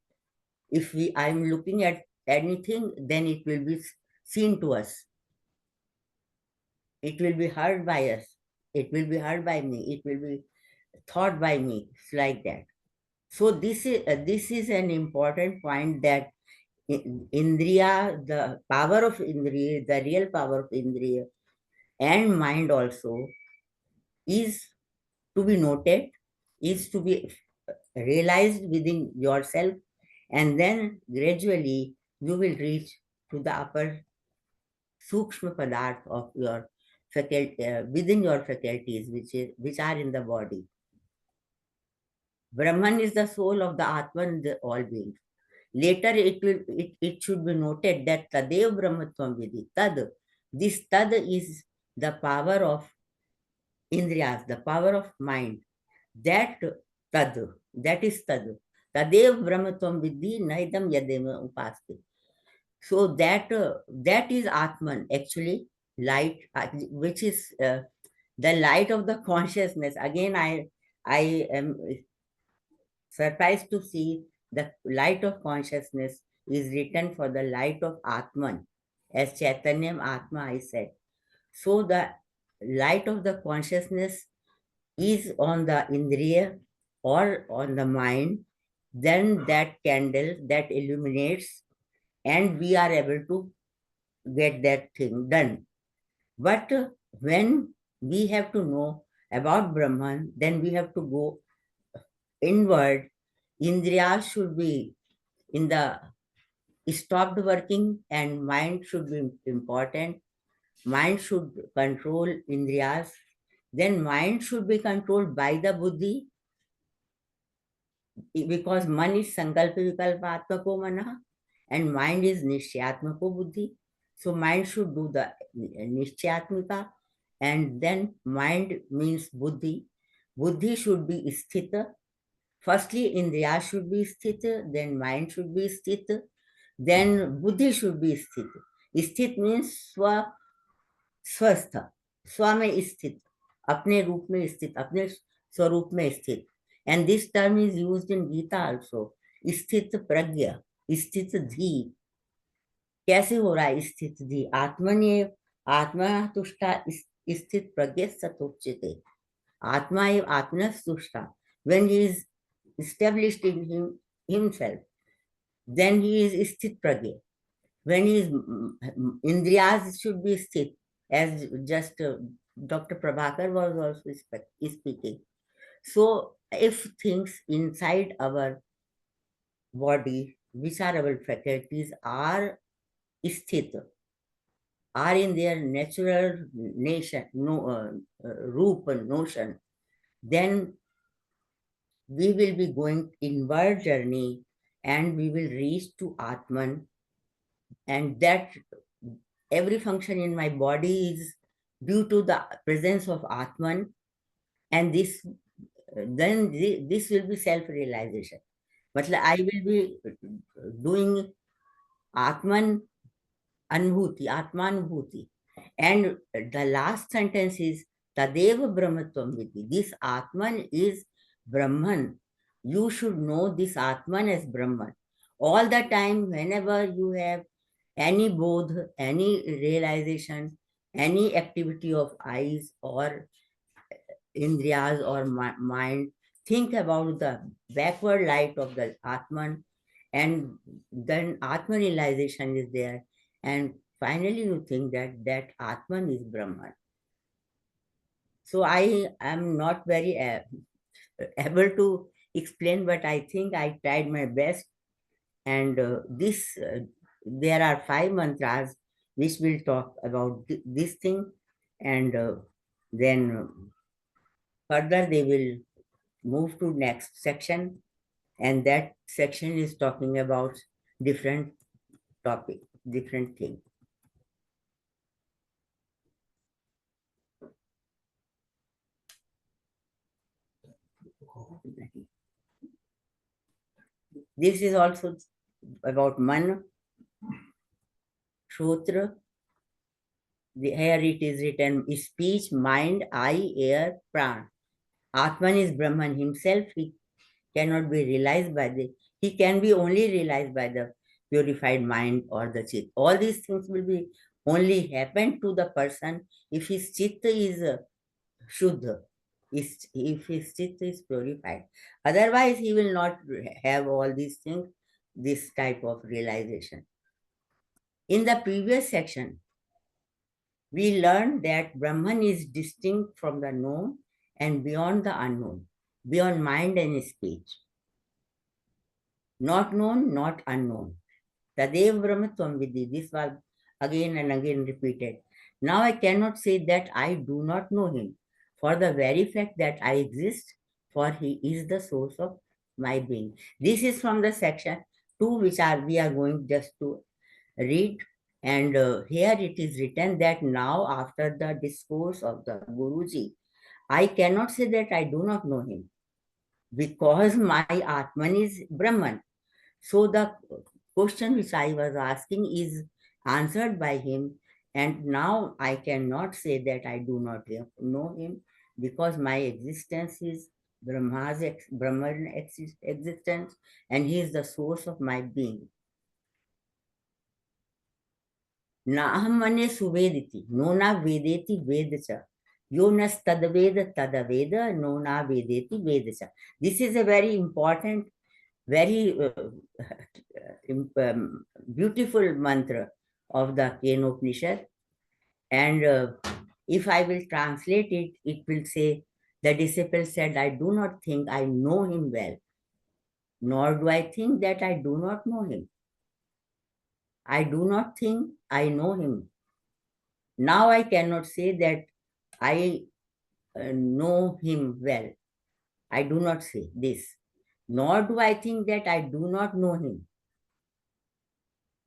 Speaker 5: If I'm looking at anything, then it will be seen to us. It will be heard by us. It will be heard by me. It will be thought by me. It's like that. So this is an important point, that Indriya, the power of Indriya, the real power of Indriya and mind also is to be noted, is to be realized within yourself, and then gradually you will reach to the upper Sukshma Padarth of your faculty, within your faculties, which are in the body. Brahman is the soul of the Atman, the all beings. Later it should be noted that Tadev Brahmatvam Vidhi, Tad. This Tad is the power of Indriyas, the power of mind. That is Tad. Tadev Brahmatvam Vidhi Naidam Yadema Upaste. So that is Atman, actually, light, which is the light of the consciousness. Again, I am surprised to see the light of consciousness is written for the light of Atman, as Chaitanyam Atma I said. So the light of the consciousness is on the Indriya or on the mind, then that candle that illuminates, and we are able to get that thing done. But when we have to know about Brahman, then we have to go inward. Indriya should be in the stopped working, and mind should be important. Mind should control Indriyas, then mind should be controlled by the buddhi, because man is sankalpa vikalpatmako manah and mind is nishyatmako buddhi. So mind should do the nishyatmika, and then mind means buddhi. Buddhi should be sthita. Firstly, Indriya should be sthita, then mind should be sthita, then buddhi should be sthita. Sthit means स्वस्थ, स्व में स्थित, अपने रूप में स्थित, अपने स्वरूप में स्थित. And this term is used in Gita also. स्थित प्रज्ञ, स्थित धी. कैसे हो रहा है स्थित धी? आत्मन्येव आत्मा तुष्टा स्थित प्रज्ञ सतोच्यते. आत्मा एव आत्मनस्तुष्टा. When he is established in himself, then he is sthit pragya. When he is indriyas should be sthit, as just Dr. Prabhakar was also speaking. So if things inside our body, which are our faculties, are sthit, are in their natural roop and notion, then we will be going inward journey and we will reach to Atman, and that every function in my body is due to the presence of Atman, and this will be self-realization. But I will be doing Atman Anubhuti, Atmanubhuti. And the last sentence is Tadeva Brahmatvam Vidhi. This Atman is Brahman. You should know this Atman as Brahman. All the time, whenever you have any bodh, any realization, any activity of eyes or indriyas or mind, think about the backward light of the Atman, and then Atman realization is there, and finally you think that that Atman is Brahman. So I am not very able to explain, but I think I tried my best. And there are 5 mantras which will talk about this thing, and then further they will move to next section, and that section is talking about different topic, different thing. This is also about man, Shrotra. Here it is written speech, mind, eye, air, pran. Atman is Brahman himself. He cannot be realized by he can be only realized by the purified mind or the chit. All these things will be only happen to the person if his chitta is shuddha, if his chitta is purified. Otherwise, he will not have all these things, this type of realization. In the previous section, we learned that Brahman is distinct from the known and beyond the unknown, beyond mind and speech. Not known, not unknown. Tadev Brahmatvam Vidhi. This was again and again repeated. Now I cannot say that I do not know him, for the very fact that I exist, for he is the source of my being. This is from the section 2, which we are going just to read. And here it is written that now, after the discourse of the Guruji, I cannot say that I do not know him, because my Atman is Brahman. So the question which I was asking is answered by him, and now I cannot say that I do not know him, because my existence is Brahman existence, and he is the source of my being. Naham mane suvediti, no na vedeti vedacha. Yo nas tadveda tadaveda, no na vedeti vedacha. This is a very important, very beautiful mantra of the Kenopanishad. And if I will translate it, it will say, the disciple said, I do not think I know him well, nor do I think that I do not know him. I do not think I know him. Now I cannot say that I know him well. I do not say this. Nor do I think that I do not know him.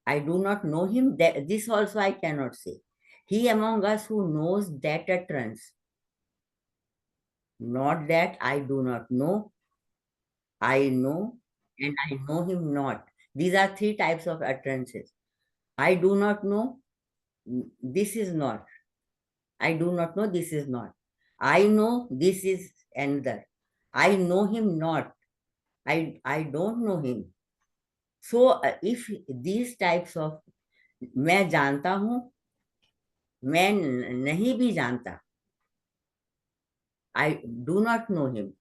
Speaker 5: I do not know him. This also I cannot say. He among us who knows that utterance. Not that I do not know. I know and I know him not. These are three types of utterances. I do not know. This is not. I do not know. This is not. I know. This is another. I know him not. I don't know him. So if these types of मैं जानता हूं, मैं नहीं भी जानता, I do not know him.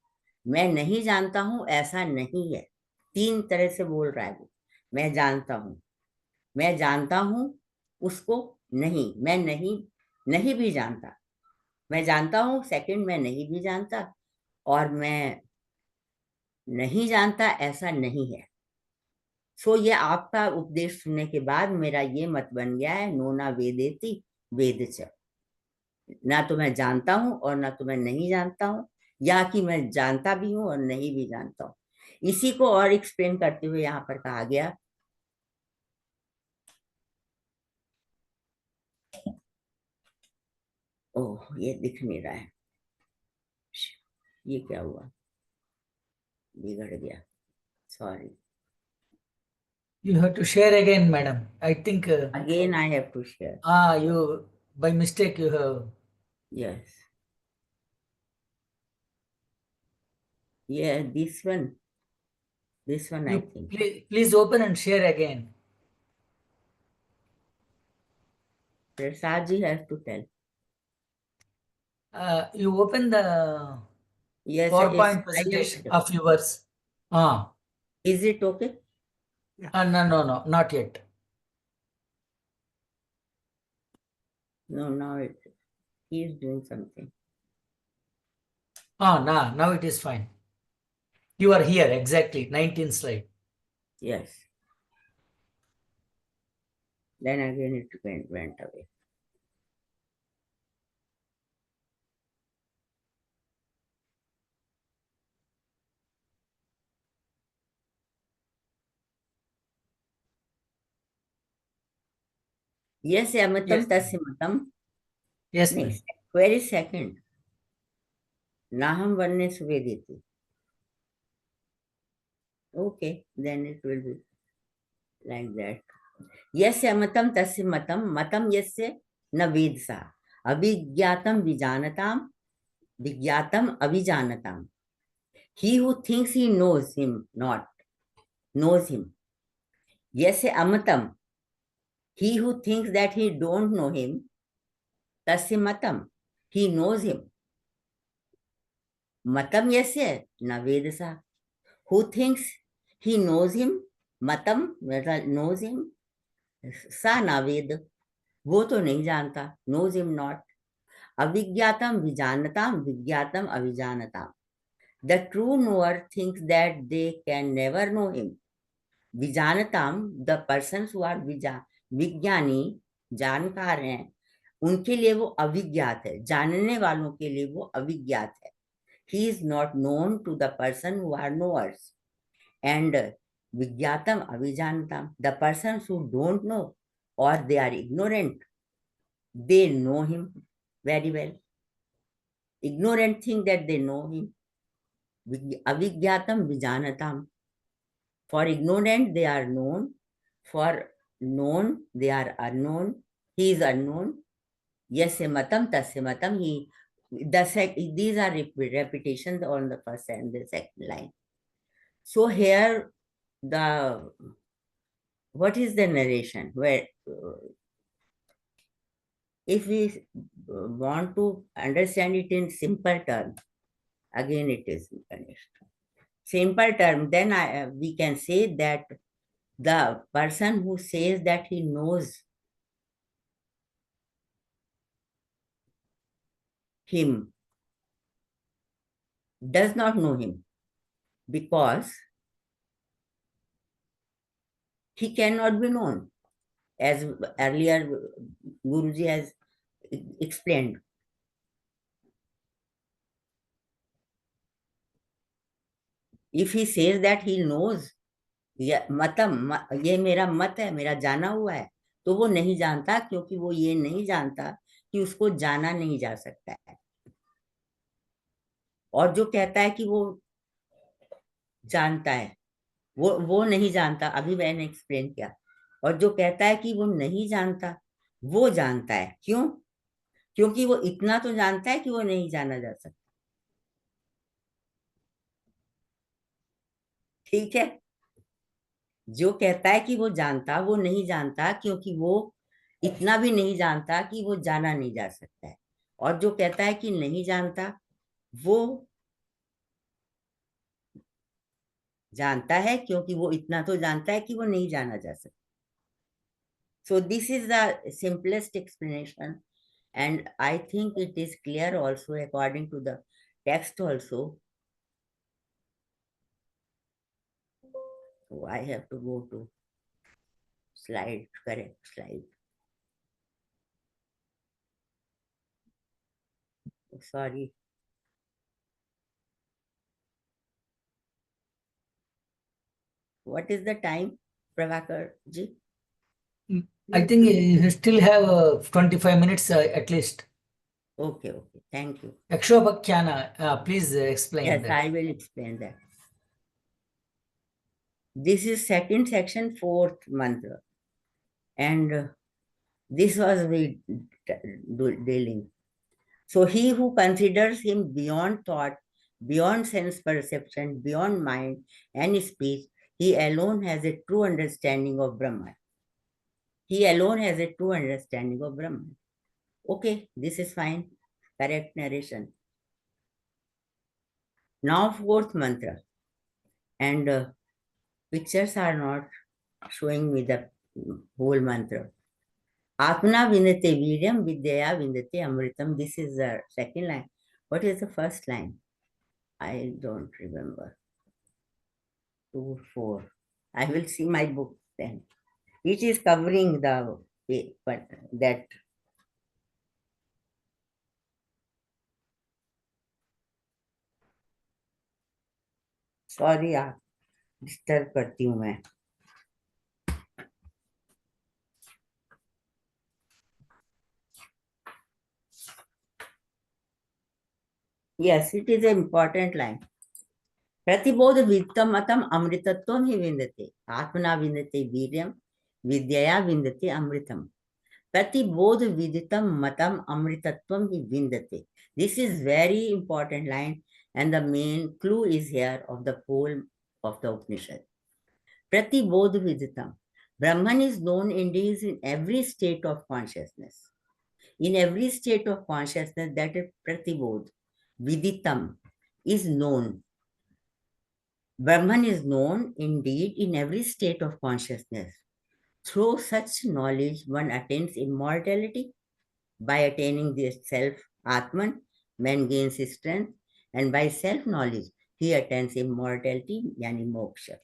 Speaker 5: मैं नहीं जानता हूं ऐसा नहीं है. तीन तरह से बोल रहा है वो. मैं जानता हूं उसको नहीं, मैं नहीं भी जानता. मैं जानता हूं, सेकंड मैं नहीं भी जानता, और मैं नहीं जानता ऐसा नहीं है. सो ये आपका उपदेश सुनने के बाद मेरा ये मत बन गया है, नो ना वेदेति वेद च. ना तो मैं जानता हूं और ना तो मैं नहीं जानता हूं, या कि मैं जानता भी हूं और नहीं भी जानता हूं. इसी को और एक्सप्लेन करते हुए यहाँ पर कहा गया, ओह ये दिख नहीं रहा है, ये क्या हुआ, बिगड़ गया, sorry.
Speaker 6: You have to share again, madam. I think.
Speaker 5: Again I have to share.
Speaker 6: You by mistake you have.
Speaker 5: Yes. Yeah, this one I think.
Speaker 6: Please open and share again.
Speaker 5: Prasad ji has to tell.
Speaker 6: You open the
Speaker 5: Yes,
Speaker 6: PowerPoint presentation of yours.
Speaker 5: Is it okay?
Speaker 6: No, not yet.
Speaker 5: No, now he is doing something.
Speaker 6: Now it is fine. You are here, exactly, 19th slide.
Speaker 5: Yes. Then again it went away. Yes, Yamatam Tasimatam.
Speaker 6: Yes,
Speaker 5: Next, very second. Naham Varne Suvediti. Okay, then it will be like that. Yes, Yamatam Tasimatam. Matam yasya na vedsa. Abhigyatam vijanatam. Vigyatam avijanatam. He who thinks he knows him not, knows him. Yes, amatam. He who thinks that he don't know him, tasya matam. He knows him. Matam yasya na vedasa. Who thinks he knows him, matam knows him, sa na ved. वो तो नहीं जानता, knows him not. Avigyatam vijanatam, vigyatam avijanatam. The true knower thinks that they can never know him. Vijanatam, the persons who are विज्ञानी, जानकार हैं, उनके लिए वो अविज्ञात है. जानने वालों के लिए वो अविज्ञात है. He is not known to the person who are knowers. And vigyatam avijanatam, the persons who don't know or they are ignorant, they know him very well. Ignorant think that they know him. Avigyatam vijanatam. For ignorant, they are known. For known, they are unknown. He is unknown. Yes, matam, tasya matam. These are repetitions on the first and the second line. So here, what is the narration? Where, if we want to understand it in simple terms, again it is finished. Simple term, then we can say that the person who says that he knows him does not know him, because he cannot be known, as earlier Guruji has explained. If he says that he knows, ये मेरा मत है, मेरा जाना हुआ है, तो वो नहीं जानता, क्योंकि वो ये नहीं जानता कि उसको जाना नहीं जा सकता है। और जो कहता है कि वो जानता है, वो नहीं जानता, अभी मैंने एक्सप्लेन किया। और जो कहता है कि वो नहीं जानता, वो जानता है। क्यों? क्योंकि वो इतना तो जानता है कि वो नहीं जाना जा सकता। ठीक है? जो कहता है कि वो जानता, वो नहीं जानता, क्योंकि वो इतना भी नहीं जानता कि वो जाना नहीं जा सकता है। और जो कहता है कि नहीं जानता, वो जानता है, क्योंकि वो इतना तो जानता है कि वो नहीं जाना जा सकता। So this is the simplest explanation, and I think it is clear also according to the text also. So I have to go to slide, correct slide. Sorry. What is the time, Pravakar ji?
Speaker 6: I think you still have 25 minutes at least.
Speaker 5: Okay, okay. Thank you.
Speaker 6: Akshobhakyana, please explain
Speaker 5: Yes,
Speaker 6: that.
Speaker 5: I will explain that. This is second section, fourth mantra. And this was we dealing. So he who considers him beyond thought, beyond sense perception, beyond mind and speech, he alone has a true understanding of Brahman. He alone has a true understanding of Brahman. Okay, this is fine. Correct narration. Now fourth mantra. And pictures are not showing me the whole mantra. Atmana vindate viryam vidyaya vindate amritam. This is the second line. What is the first line? I don't remember. 2, 4. I will see my book then. It is covering the but that. Sorry, आप disturb करती हूँ मैं. Yes, it is an important line. प्रतिबोध वित्तम मतम अमृतत्वम ही विन्दते आत्मना विन्दते वीर्यम विद्यया विन्दते अमृतम प्रतिबोध विदितम मतम अमृतत्वम ही विन्दते. This is very important line, and the main clue is here of the whole of the Upanishad. Pratibodh viditam. Brahman is known indeed in every state of consciousness. In every state of consciousness, that is pratibodh. Viditam is known. Brahman is known indeed in every state of consciousness. Through such knowledge, one attains immortality. By attaining the self, Atman, man gains strength, and by self-knowledge, he attains immortality, yani moksha.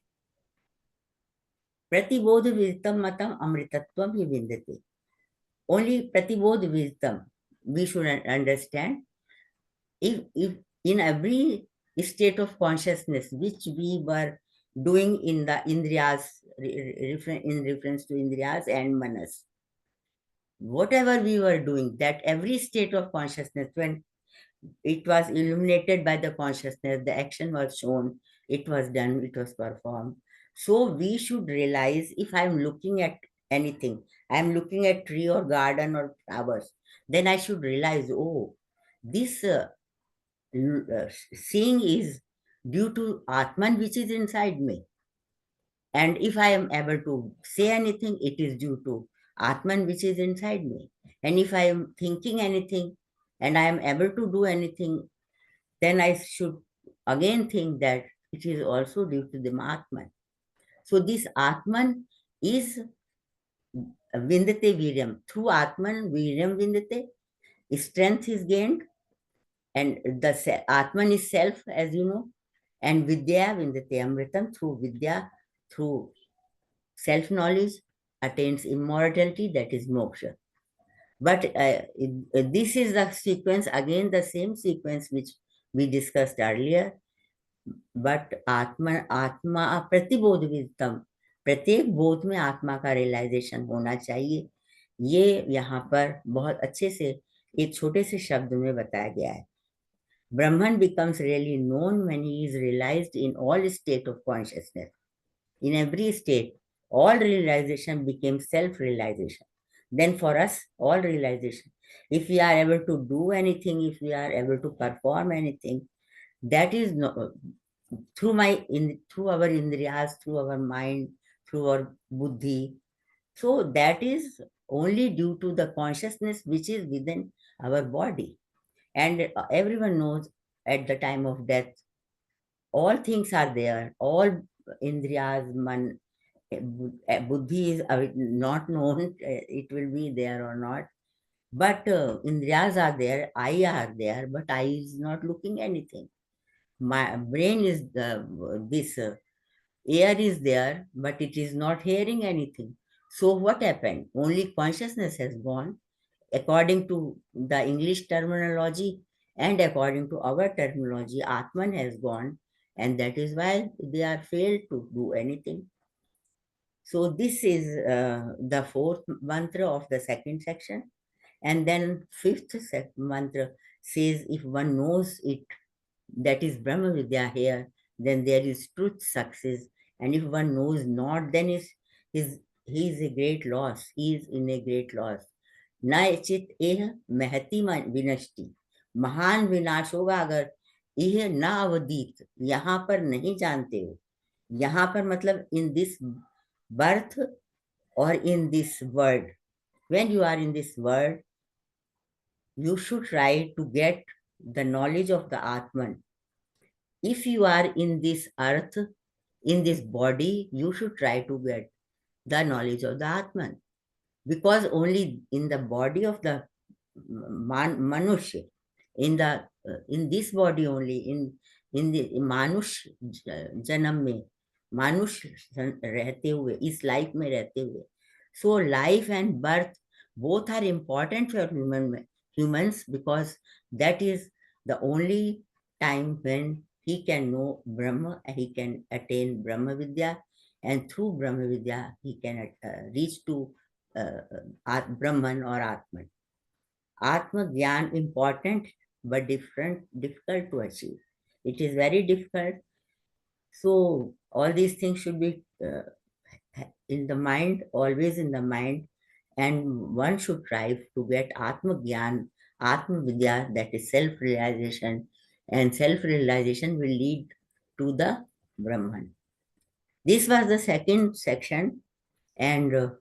Speaker 5: Pratibodh viditam matam amritatvam hi vindate. Only pratibodh viditam, we should understand, if in every state of consciousness which we were doing in the indriyas, in reference to indriyas and manas, whatever we were doing, that every state of consciousness, when it was illuminated by the consciousness, the action was shown, it was done, it was performed. So we should realize, if I'm looking at anything, I'm looking at tree or garden or flowers, then I should realize, oh, this seeing is due to Atman which is inside me. And if I am able to say anything, it is due to Atman which is inside me. And if I am thinking anything and I am able to do anything, then I should again think that it is also due to the Atman. So this Atman is Vindate Viryam. Through Atman, Viryam Vindate, strength is gained, and the Atman is self, as you know, and Vidya Vindate Amritam. Through Vidya, through self-knowledge, attains immortality, that is moksha. But this is the sequence, again the same sequence which we discussed earlier. But आत्मा प्रतिबोधविदतम, प्रत्येक बोध में आत्मा का realisation होना चाहिए। ये यहाँ पर बहुत अच्छे से एक छोटे से शब्द में बताया गया है। Brahman becomes really known when he is realized in all state of consciousness. In every state, all realization became self-realization. Then for us, all realization, if we are able to do anything, if we are able to perform anything, that is through our indriyas, through our mind, through our buddhi. So that is only due to the consciousness which is within our body. And everyone knows at the time of death, all things are there, all indriyas, man, buddhi is not known, it will be there or not. But indriyas are there, eye are there, but eye is not looking anything. My brain is this air is there, but it is not hearing anything. So what happened? Only consciousness has gone. According to the English terminology and according to our terminology, Atman has gone, and that is why they are failed to do anything. So this is the fourth mantra of the second section. And then fifth mantra says, if one knows it, that is Brahma Vidya here, then there is truth success. And if one knows not, then he is a great loss. He is in a great loss. न चित एह महती विनष्टि, महान विनाश होगा अगर यह न अवदीत, यहाँ पर नहीं जानते हो। यहाँ पर मतलब in this birth or in this world. When you are in this world, you should try to get the knowledge of the Atman. If you are in this earth, in this body, you should try to get the knowledge of the Atman. Because only in the body of the Manushya, in this body only, in the Manush Janam में, मानुष रहते हुए, इस life में रहते हुए, so life and birth both are important for humans, because that is the only time when he can know Brahma, he can attain Brahma Vidya, and through Brahma Vidya he can reach to Brahman or Atman. Atma Gyan important but difficult to achieve. It is very difficult. So all these things should be in the mind, always in the mind, and one should strive to get Atma Gyan, Atma Vidya, that is self-realization, and self-realization will lead to the Brahman. This was the second section, and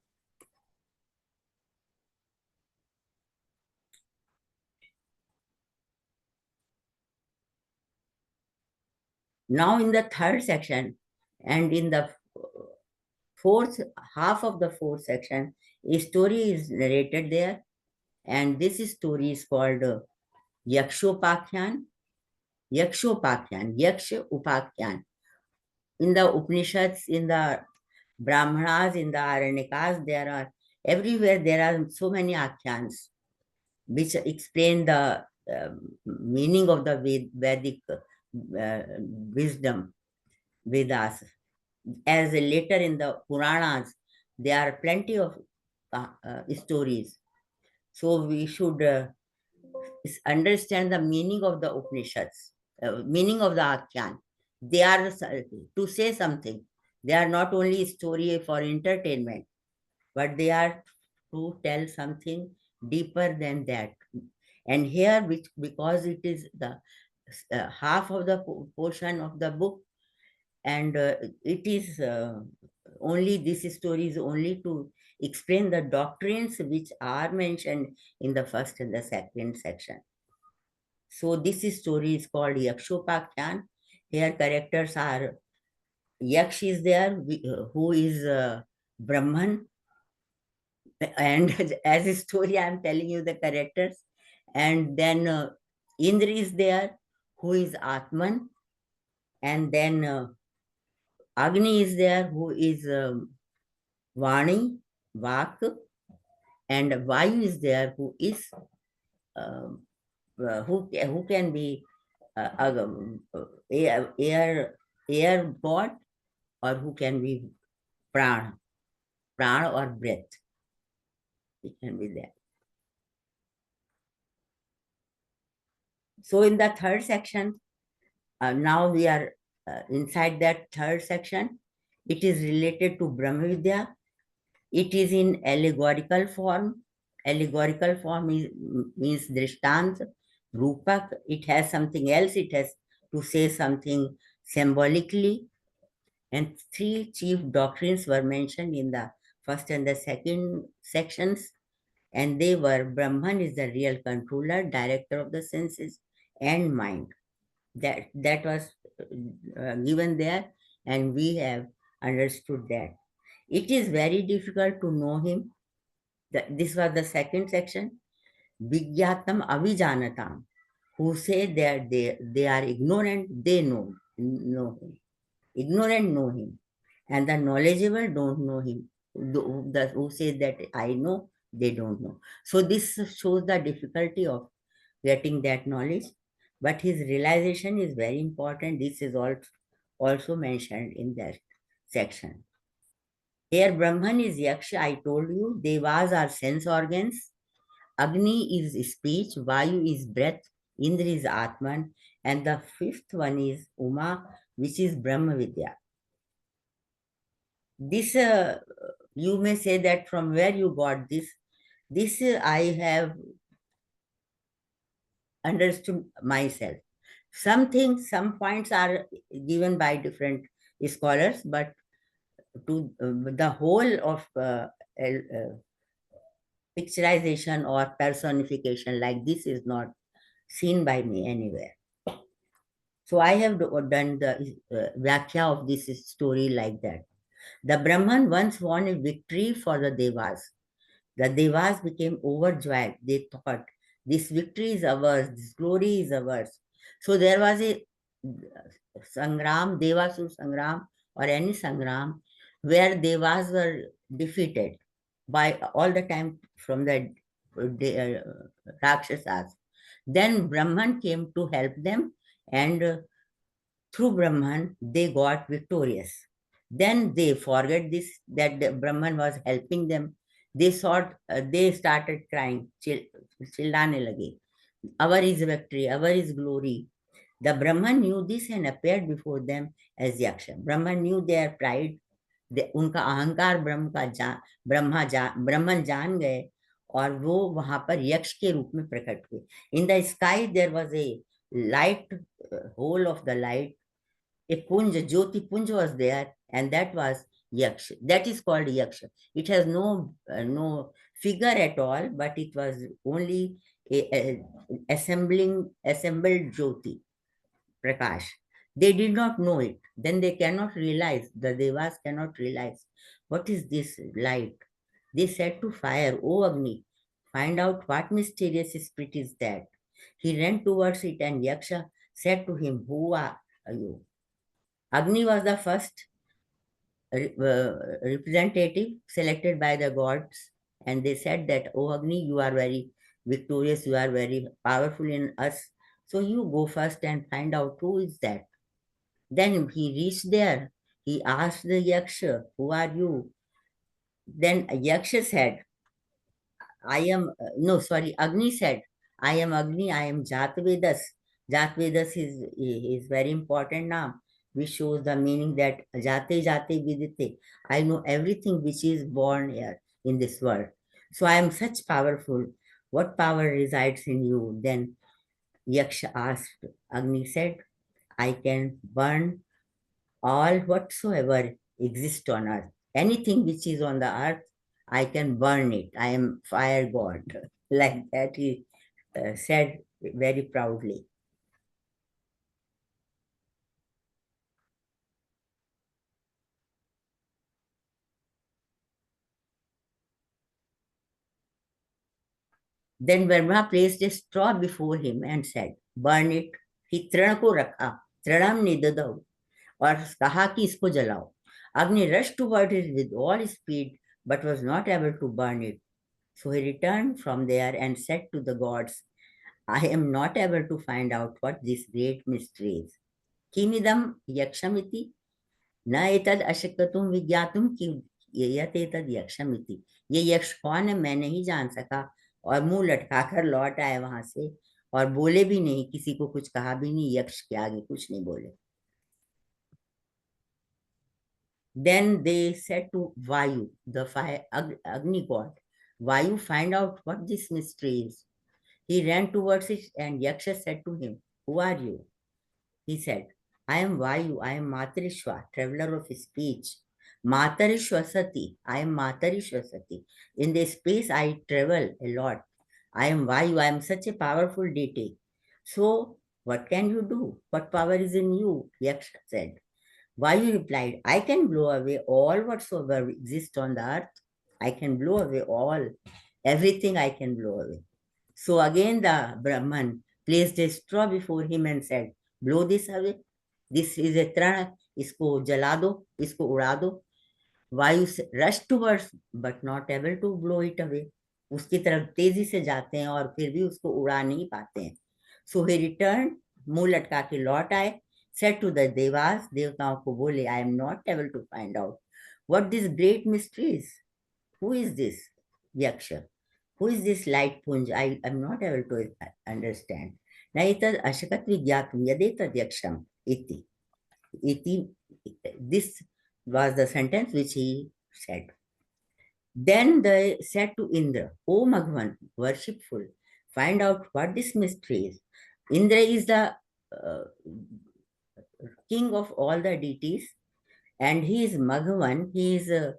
Speaker 5: now in the third section and in the fourth half of the fourth section, a story is narrated there, and this story is called Yakshopakyan, Yaksha Upakyan. In the Upanishads, in the Brahmanas, in the Aranyakas, everywhere there are so many akhyans which explain the meaning of the Vedic wisdom, Vedas. As later in the Puranas, there are plenty of stories. So we should understand the meaning of the Upanishads, meaning of the Akhyan. They are to say something. They are not only a story for entertainment, but they are to tell something deeper than that. And here, because it is the half of the portion of the book, and it is only, this story is only to explain the doctrines which are mentioned in the first and the second section. So this story is called Yakshopakyan. Here characters are, Yaksh is there, who is Brahman, and as a story I am telling you the characters, and then Indra is there, who is Atman, and then Agni is there, who is Vani, Vak, and Vayu is there, who is who can be air god, or who can be prana or breath. It can be there. So in the third section, now we are inside that third section. It is related to Brahma Vidya. It is in allegorical form. Allegorical form means drishtant, rupak. It has something else. It has to say something symbolically. And three chief doctrines were mentioned in the first and the second sections. And they were: Brahman is the real controller, director of the senses and mind. That was given there, and we have understood that. It is very difficult to know him. This was the second section. Vigyatam avijanatam, who say that they are ignorant, they know him. Ignorant know him, and the knowledgeable don't know him. Who say that I know, they don't know. So this shows the difficulty of getting that knowledge, but his realization is very important. This is also mentioned in that section. Here Brahman is Yaksha, I told you. Devas are sense organs. Agni is speech. Vayu is breath. Indra is Atman. And the fifth one is Uma, which is Brahma Vidya. This, you may say that from where you got this. This I have understood myself. Some things, some points are given by different scholars, but to the whole of picturization or personification like this is not seen by me anywhere. So I have done the Vyakhya of this story like that. The Brahman once won a victory for the Devas. The Devas became overjoyed. They thought, this victory is ours, this glory is ours. So there was a Sangram, Devasur Sangram, or any Sangram, where Devas were defeated by all the time from the Rakshasas. Then Brahman came to help them, and through Brahman, they got victorious. Then they forget this, that the Brahman was helping them. They started crying, chillane lage. Our is victory, our is glory. The Brahman knew this and appeared before them as Yaksha. Brahman knew their pride. उनका अहंकार ब्रह्मन जान गए, और वो वहां पर यक्ष के रूप में प्रकट हुए. In the sky there was a light, whole of the light, a punja, jyoti punja was there, and that was yaksha. That is called yaksha. It has no figure at all, but it was only a assembled jyoti, prakash. They did not know it. Then they cannot realize, the devas cannot realize, what is this light? They said to fire, O Agni, find out what mysterious spirit is that. He ran towards it, and Yaksha said to him, who are you? Agni was the first representative selected by the gods, and they said that, O Agni, you are very victorious, you are very powerful in us, so you go first and find out who is that. Then he reached there. He asked the Yaksha, who are you? Then Yaksha said, Agni said, I am Agni, I am Jatvedas. Jatvedas is very important now, which shows the meaning that Jate Vidite. I know everything which is born here in this world. So I am such powerful. What power resides in you? Then Yaksha asked. Agni said, I can burn all whatsoever exists on earth. Anything which is on the earth, I can burn it. I am fire god. Like that he said very proudly. Then Brahma placed a straw before him and said, burn it. He tran ko rakha, tranam nidadav, और कहा कि इसको जलाओ. Agni rushed toward it with all speed, but was not able to burn it. So he returned from there and said to the gods, I am not able to find out what this great mystery is. Kimidam yakshamiti na etad ashakatum vigyatum ki yat etad yakshamiti. ये यक्ष कौन है मैं नहीं जान सका, और मुंह लटकाकर लौट आए वहां से, और बोले भी नहीं, किसी को कुछ कहा भी नहीं, यक्ष के आगे कुछ नहीं बोले. Then they said to Vayu, the fire Agni god, Vayu, find out what this mystery is. He ran towards it, and Yaksha said to him, who are you? He said, I am Vayu, I am Matarishwa, traveler of speech. Matarishwa Sati, I am Matarishwa Sati. In this space I travel a lot. I am Vayu, I am such a powerful deity. So what can you do? What power is in you? Yaksha said. Vayu replied, I can blow away all whatsoever exists on the earth. I can blow away all, everything I can blow away. So again the Brahman placed a straw before him and said, blow this away. This is a trana, isko jala do, isko uda do. Vayu rushed towards but not able to blow it away. उसकी तरफ तेजी से जाते हैं और फिर भी उसको उड़ा नहीं पाते हैं. So he returned, मुंह लटका के लौट आए, said to the devas, देवताओं को बोले, I am not able to find out what this great mystery is. Who is this Yaksha? Who is this light punj? I am not able to understand. Naitad ashakat vigyatum yadetad yaksham iti. This was the sentence which he said. Then they said to Indra, O Magwan, worshipful, find out what this mystery is. Indra is the king of all the deities, and he is Magwan, he is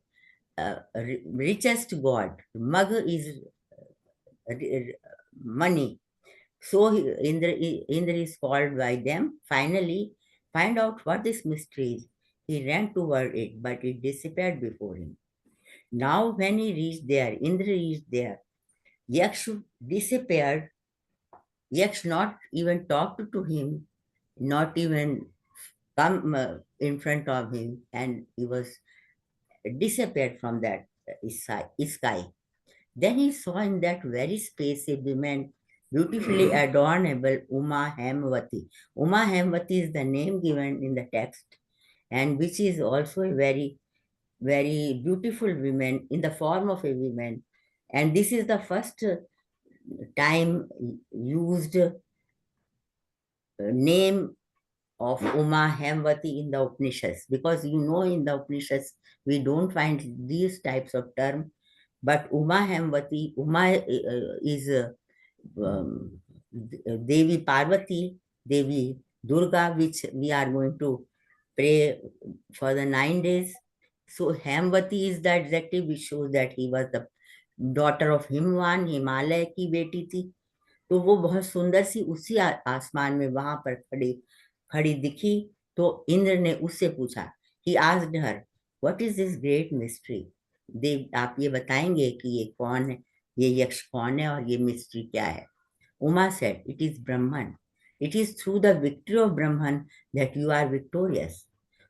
Speaker 5: richest god. Mag is money. So Indra is called by them. Finally, find out what this mystery is. He ran toward it, but it disappeared before him. Now when he reached there, Indra reached there, Yaksh disappeared. Yaksh not even talked to him, not even come in front of him, and he was disappeared from that sky. Then he saw in that very space a woman, beautifully adornable, Uma Hemvati. Uma Hemvati is the name given in the text, and which is also a very, very beautiful woman in the form of a woman. And this is the first time used name of Uma Hemvati in the Upanishads, because you know in the Upanishads we don't find these types of terms, but Uma Hemvati, Uma is Devi Parvati, Devi Durga, which we are going to pray for the 9 days. So Hemvati is the adjective which shows that he was the daughter of Himwan, Himalaya की बेटी थी. तो वो बहुत सुंदर सी उसी आसमान में वहां पर खड़ी दिखी. तो इंद्र ने उससे पूछा, he asked her, what is this great mystery? देव, आप ये बताएंगे कि ये कौन है, ये यक्ष कौन है और ये मिस्ट्री क्या है? Uma said, it is Brahman. It is through the victory of Brahman that you are victorious.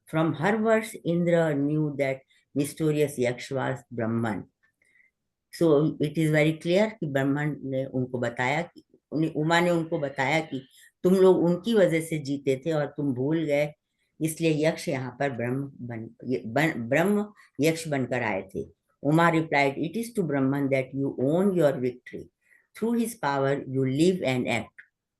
Speaker 5: From her words, Indra knew that mysterious yaksh was Brahman. So it is very clear कि ब्रह्मन ने उनको बताया कि उमा ने उनको बताया कि तुम लोग उनकी वजह से जीते थे और तुम भूल गए, इसलिए यक्ष यहाँ पर ब्रह्म यक्ष बनकर आए थे. Uma replied, it is to Brahman that you own your victory. Through his power you live and act.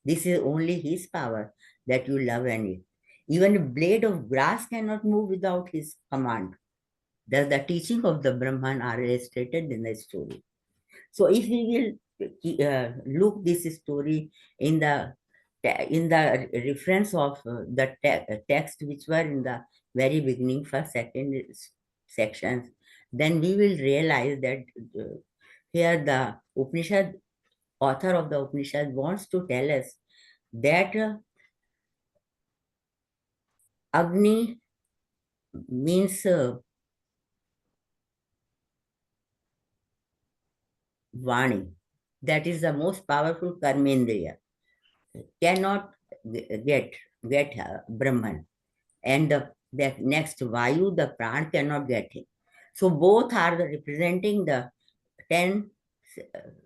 Speaker 5: This is only his power that you love and eat. Even a blade of grass cannot move without his command. Thus the teaching of the Brahman are illustrated in the story. So if we will look this story in the reference of the text which were in the very beginning, first, second sections, then we will realize that here the Upanishad, author of the Upanishad wants to tell us that Agni means Vani, that is the most powerful karmendriya, cannot get Brahman. And the next Vayu, the Pran, cannot get him. So both are representing the 10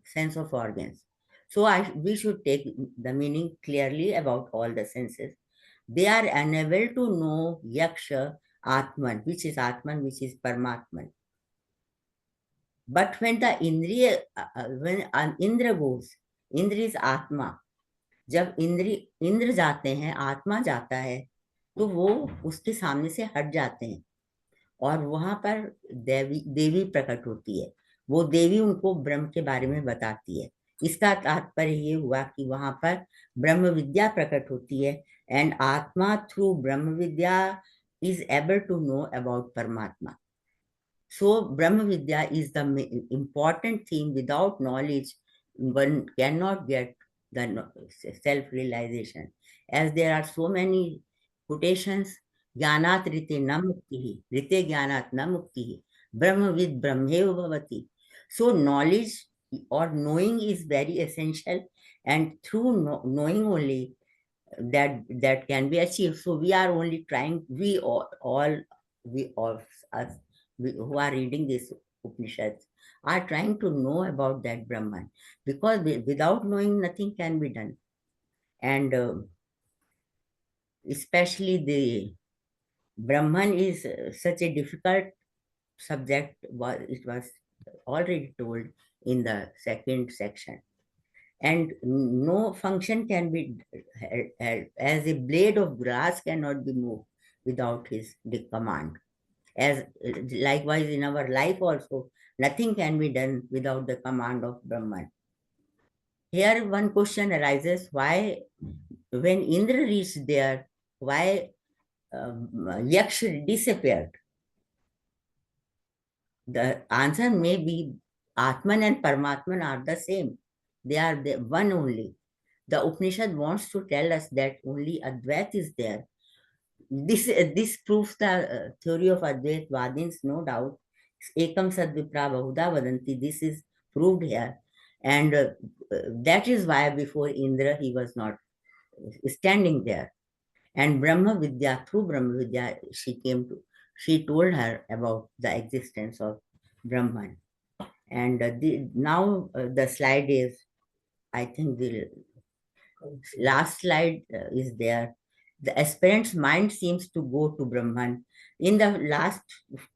Speaker 5: sense of organs. So we should take the meaning clearly about all the senses. They are unable to know Yaksha Atman, which is Atman, which is Paramatman. But when the Indriya, when an Indra goes, Indra is Atma. जब इंद्र जाते हैं, आत्मा जाता है, तो वो उसके सामने से हट जाते हैं और वहां पर देवी प्रकट होती है। वो देवी उनको ब्रह्म के बारे में बताती है। इसका तात्पर्य ये हुआ कि वहां पर ब्रह्म विद्या प्रकट होती है and atma through Brahma vidya is able to know about Paramatma. So Brahma Vidya is the important thing. Without knowledge, one cannot get the self-realization. As there are so many quotations, Jnanat Rite na muktihi, Rite Jnanat na muktihi, Brahma vid Brahmeva bhavati. So knowledge or knowing is very essential, and through knowing only that can be achieved. So we are only trying, we all us who are reading this Upanishads are trying to know about that Brahman, because without knowing nothing can be done. And especially the Brahman is such a difficult subject. It was already told in the second section. And no function can be held, as a blade of grass cannot be moved without his command. As likewise in our life also, nothing can be done without the command of Brahman. Here one question arises, why when Indra reached there, why Yaksha disappeared? The answer may be Atman and Paramatman are the same. They are the one only. The Upanishad wants to tell us that only Advait is there. This proves the theory of Advait Vadins, no doubt. Ekam sad vipra bahuda vadanti. This is proved here. And that is why before Indra he was not standing there. And Brahma Vidya, through Brahma Vidya, she told her about the existence of Brahman. And now the slide is, I think the last slide is there. The aspirant's mind seems to go to Brahman. In the last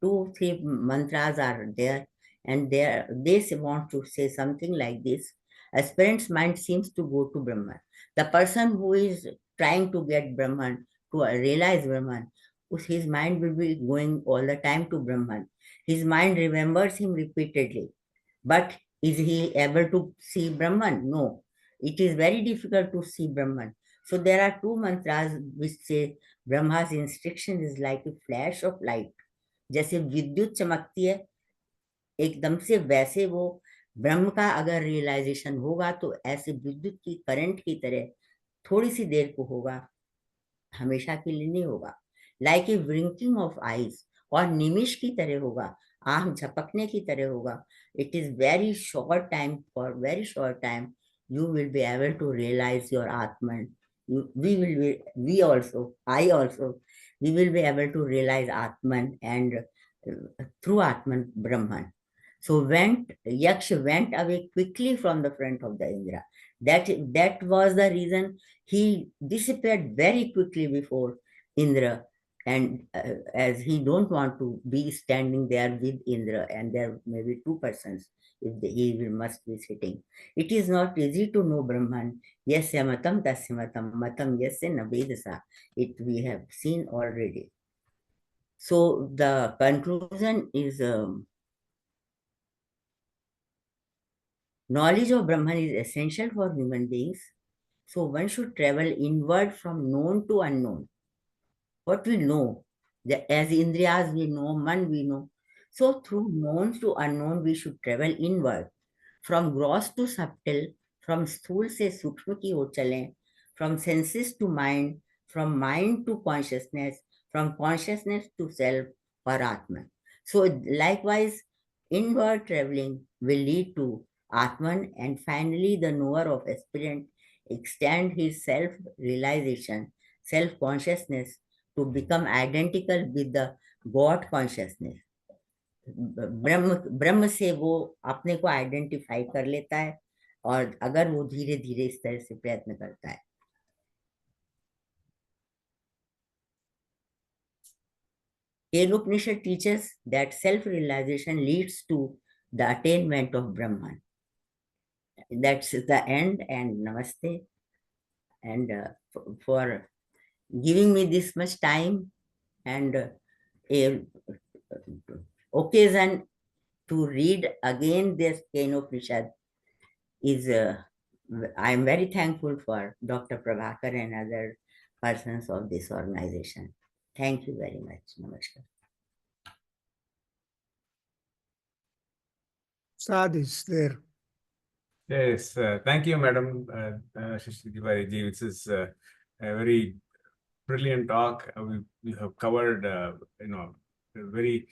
Speaker 5: 2-3 mantras are there, and they want to say something like this. Aspirant's mind seems to go to Brahman. The person who is trying to get Brahman, to realize Brahman, his mind will be going all the time to Brahman. His mind remembers him repeatedly. But is he able to see Brahman? No. It is very difficult to see Brahman. So there are 2 mantras which say Brahma's instruction is like a flash of light. जैसे विद्युत चमकती है एकदम से, वैसे वो ब्रह्म का अगर रियलाइजेशन होगा तो ऐसे विद्युत की करंट की तरह थोड़ी सी देर को होगा, हमेशा के लिए नहीं होगा. Like a blinking of eyes, और निमिष की तरह होगा, आंख झपकने की तरह होगा. It is very short time, for very short time you will be able to realize your Atman. We also, I also, we will be able to realize Atman, and through Atman, Brahman. So Yaksha went away quickly from the front of the Indra. That was the reason he disappeared very quickly before Indra, and as he don't want to be standing there with Indra, and there may be 2 persons if he must be sitting. It is not easy to know Brahman. Yasya matam tasya matam, matam yasya na vedasa. It we have seen already. So the conclusion is knowledge of Brahman is essential for human beings. So one should travel inward from known to unknown. What we know, as Indriyas we know, Man we know. So through known to unknown, we should travel inward. From gross to subtle, from sthul se sukshma ki or chale, from senses to mind, from mind to consciousness, from consciousness to self or Atman. So likewise, inward traveling will lead to Atman, and finally the knower of aspirant extend his self-realization, self-consciousness to become identical with the God consciousness. ब्रह्म से वो अपने को identify कर लेता है और अगर वो धीरे धीरे इस तरह से प्रयत्न करता है। Kenopanishad teaches that self-realization leads to the attainment of Brahman. That's the end, and namaste. And for giving me this much time and a occasion to read again this Kenopanishad is, I am very thankful for Dr. Pravachana and other persons of this organization. Thank you very much. Namaskar.
Speaker 3: Sad is there.
Speaker 1: Yes, thank you, Madam Shashi Tiwari ji. This is a very brilliant talk. We have covered, a very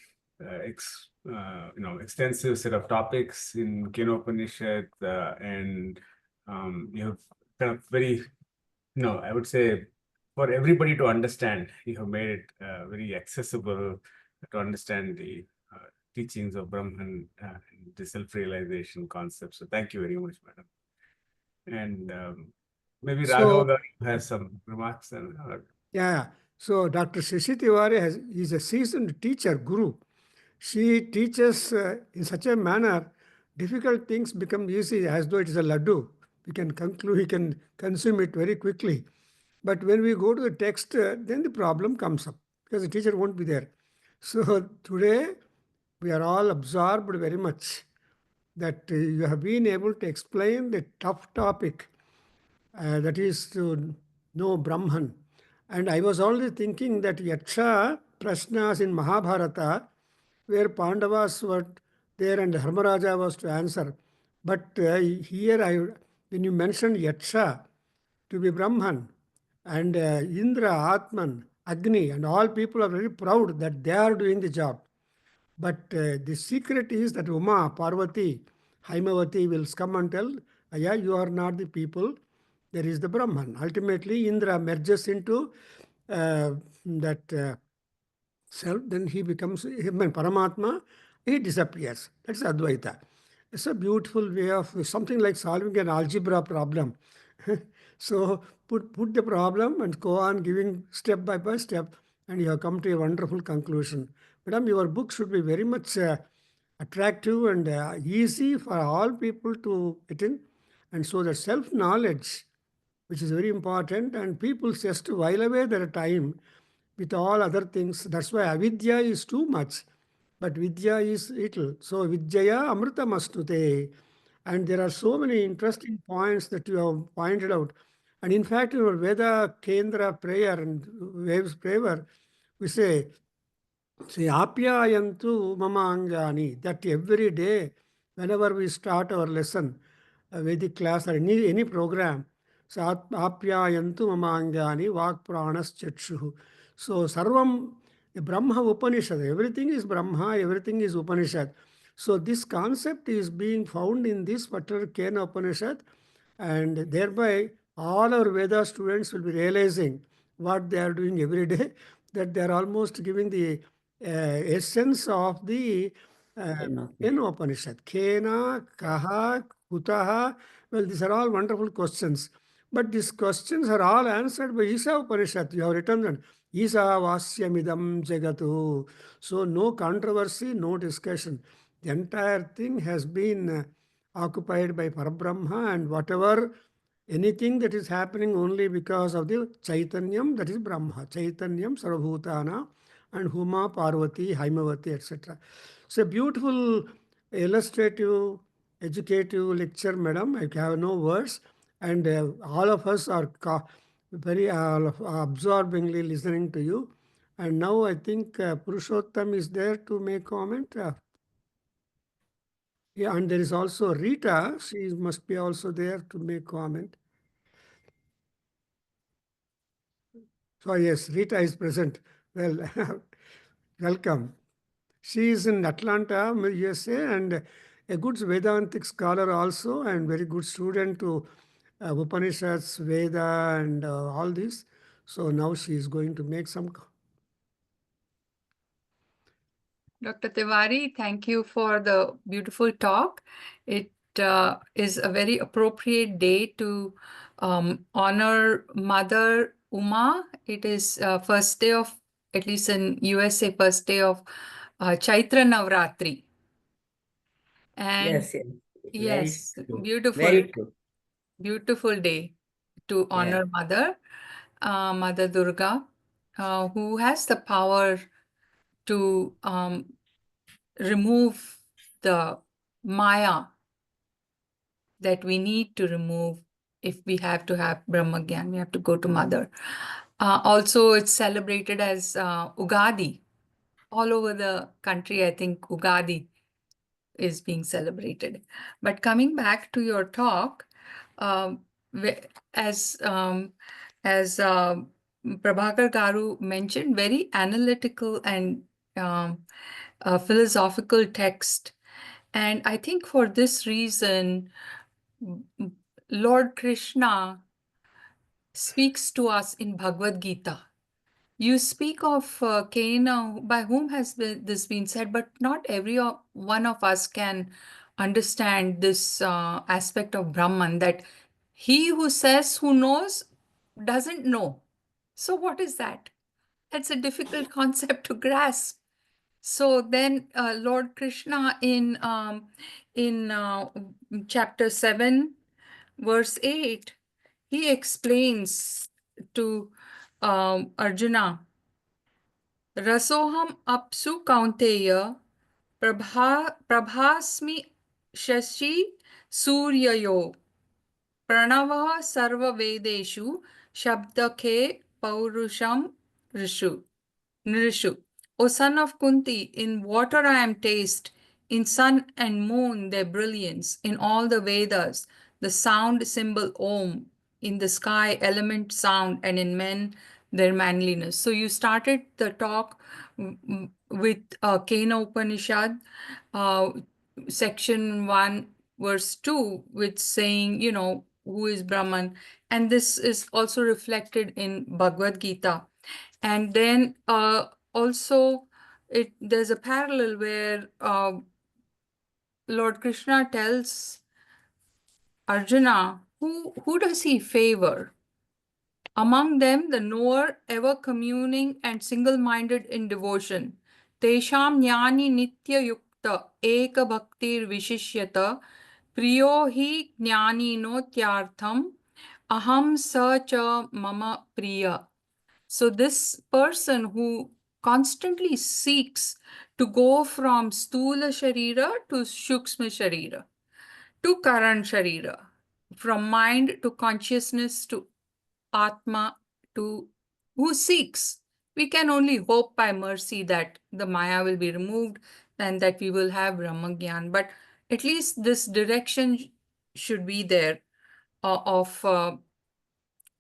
Speaker 1: extensive set of topics in Kenopanishad, and you have kind of very, I would say, for everybody to understand, you have made it very accessible to understand the teachings of Brahman, the self-realization concept. So thank you very much, Madam. And maybe Raghava has some remarks.
Speaker 3: Yeah. So Dr. Shashi Tiwari is a seasoned teacher, guru. She teaches in such a manner, difficult things become easy as though it is a laddu. We can conclude, we can consume it very quickly. But when we go to the text, then the problem comes up because the teacher won't be there. So today, we are all absorbed very much that you have been able to explain the tough topic, that is to know Brahman. And I was already thinking that Yaksha Prashnas in Mahabharata, where Pandavas were there and Dharmaraja was to answer. But here, when you mentioned Yaksha to be Brahman, and Indra, Atman, Agni, and all people are very proud that they are doing the job. But the secret is that Uma, Parvati, Haimavati will come and tell, yeah, you are not the people, there is the Brahman. Ultimately, Indra merges into that self, then he becomes Paramatma, he disappears. That's Advaita. It's a beautiful way of something like solving an algebra problem. So put the problem and go on giving step by step, and you have come to a wonderful conclusion. Madam, your book should be very much attractive and easy for all people to get in. And so the self-knowledge, which is very important, and people just while away their time with all other things. That's why avidya is too much, but vidya is little. So vidyaya amritamastute. And there are so many interesting points that you have pointed out. And in fact, in our Veda Kendra prayer and waves prayer, we say, apyayantu mama angani, that every day, whenever we start our lesson, a Vedic class or any program, so apyayantu mama angani vak pranas chakshuhu. So sarvam, the Brahma Upanishad, everything is Brahma, everything is Upanishad. So this concept is being found in this particular Kena Upanishad, and thereby all our Veda students will be realizing what they are doing every day, that they are almost giving the essence of the Kenopanishad. Kena, Kaha, Kutaha. Well, these are all wonderful questions. But these questions are all answered by Isha Upanishad. You have written that Isha Vasyamidam Jagatu. So no controversy, no discussion. The entire thing has been occupied by Parabrahma, and whatever anything that is happening only because of the Chaitanyam, that is Brahma. Chaitanyam Sarvabhutana, and Huma, Parvati, Haimavati, etc. It's a beautiful, illustrative, educative lecture, madam. I have no words. And all of us are very absorbingly listening to you. And now I think Purushottam is there to make comment. Yeah, and there is also Rita. She must be also there to make comment. So yes, Rita is present. Well, welcome. She is in Atlanta, USA, and a good Vedantic scholar also, and very good student to Upanishads, Veda, and all this. So now she is going to make some.
Speaker 8: Dr. Tiwari, thank you for the beautiful talk. It is a very appropriate day to honor Mother Uma. It is first day of, at least in USA, first day of Chaitra Navratri. And
Speaker 5: Yes, yes. Very
Speaker 8: yes,
Speaker 5: true.
Speaker 8: beautiful,
Speaker 5: Very true.
Speaker 8: beautiful day to honor Mother, Mother Durga, who has the power to remove the Maya that we need to remove. If we have to have Brahmagyan, we have to go to Mother. Also, it's celebrated as Ugadi. All over the country, I think Ugadi is being celebrated. But coming back to your talk, as Prabhakar Garu mentioned, very analytical and philosophical text. And I think for this reason, Lord Krishna speaks to us in Bhagavad Gita. You speak of Cain, by whom has this been said, but not every one of us can understand this aspect of Brahman, that he who says who knows doesn't know. So what is that? That's a difficult concept to grasp. So then Lord Krishna in chapter 7, verse 8, he explains to Arjuna, Rasoham apsu kaunteya prabhasmi shashi suryayo pranavah sarva vedeshu shabdake paurusham Nrishu. O son of Kunti, in water I am taste, in sun and moon their brilliance, in all the Vedas, the sound symbol Om, in the sky element sound, and in men their manliness. So you started the talk with Kenopanishad, section 1, verse 2, with saying, you know, who is Brahman. And this is also reflected in Bhagavad Gita. And then also there's a parallel where Lord Krishna tells Arjuna, who does he favor? Among them, the knower, ever communing and single-minded in devotion. Tesham jnani nitya yukta eka bhaktir vishishyata priyo hi jnani no tyartham aham sa cha mama priya. So this person who constantly seeks to go from stula sharira to shukshma sharira, to karan sharira, from mind to consciousness to atma, to who seeks. We can only hope by mercy that the Maya will be removed and that we will have Brahmagyan. But at least this direction should be there of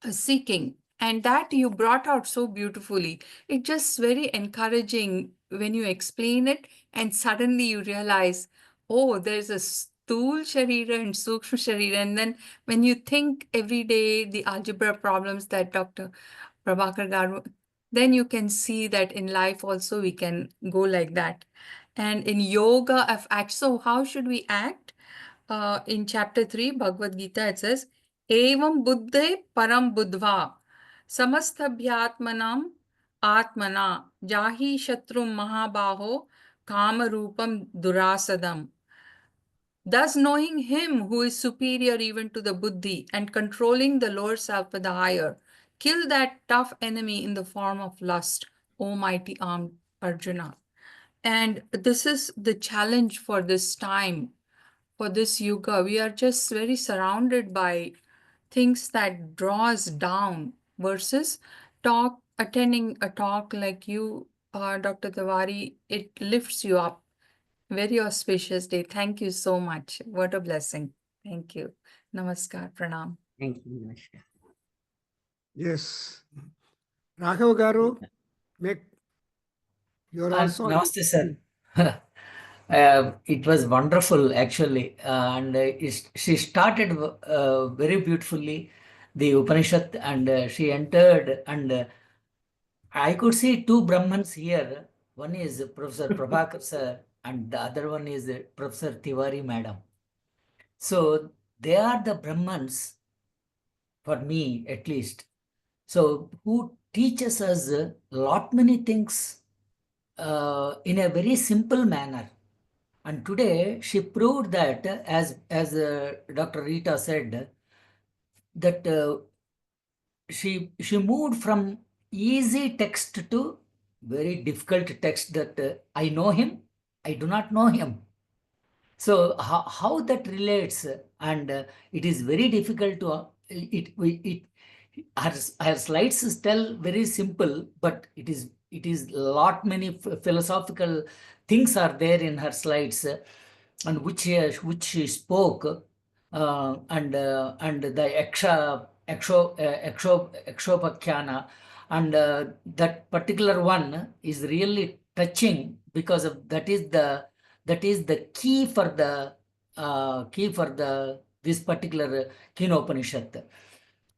Speaker 8: seeking. And that you brought out so beautifully. It's just very encouraging when you explain it and suddenly you realize, oh, there's a stool sharira and sukshma sharira. And then when you think every day the algebra problems that Dr. Prabhakar Garu, then you can see that in life also we can go like that. And in yoga of act, so how should we act? In chapter 3, Bhagavad Gita, it says, Evam buddhe param buddhva samastabhyatmanam atmana jahi shatrum mahabaho kamarupam durasadam. Thus knowing him who is superior even to the buddhi and controlling the lower self with the higher, kill that tough enemy in the form of lust, O mighty armed Arjuna. And this is the challenge for this time. For this yuga, we are just very surrounded by things that draw us down versus attending a talk like you, Dr. Tiwari, it lifts you up. Very auspicious day. Thank you so much. What a blessing. Thank you. Namaskar. Pranam.
Speaker 5: Thank you. Namaskar.
Speaker 3: Yes. Raghav Garu, make your also.
Speaker 6: Namaste, sir. It was wonderful, actually. And she started very beautifully the Upanishad, and she entered, and I could see two Brahmans here. One is Professor Prabhakar sir, and the other one is Professor Tiwari madam. So they are the Brahmans, for me at least. So who teaches us a lot many things in a very simple manner. And today she proved that, as Dr. Rita said, that she moved from easy text to very difficult text, that I know him, I do not know him. So how that relates, and it is very difficult to her slides tell very simple, but it is lot many philosophical things are there in her slides, and which she spoke, and the Ekshopakyana, and that particular one is really touching, because of that is the key for the this particular Kenopanishad.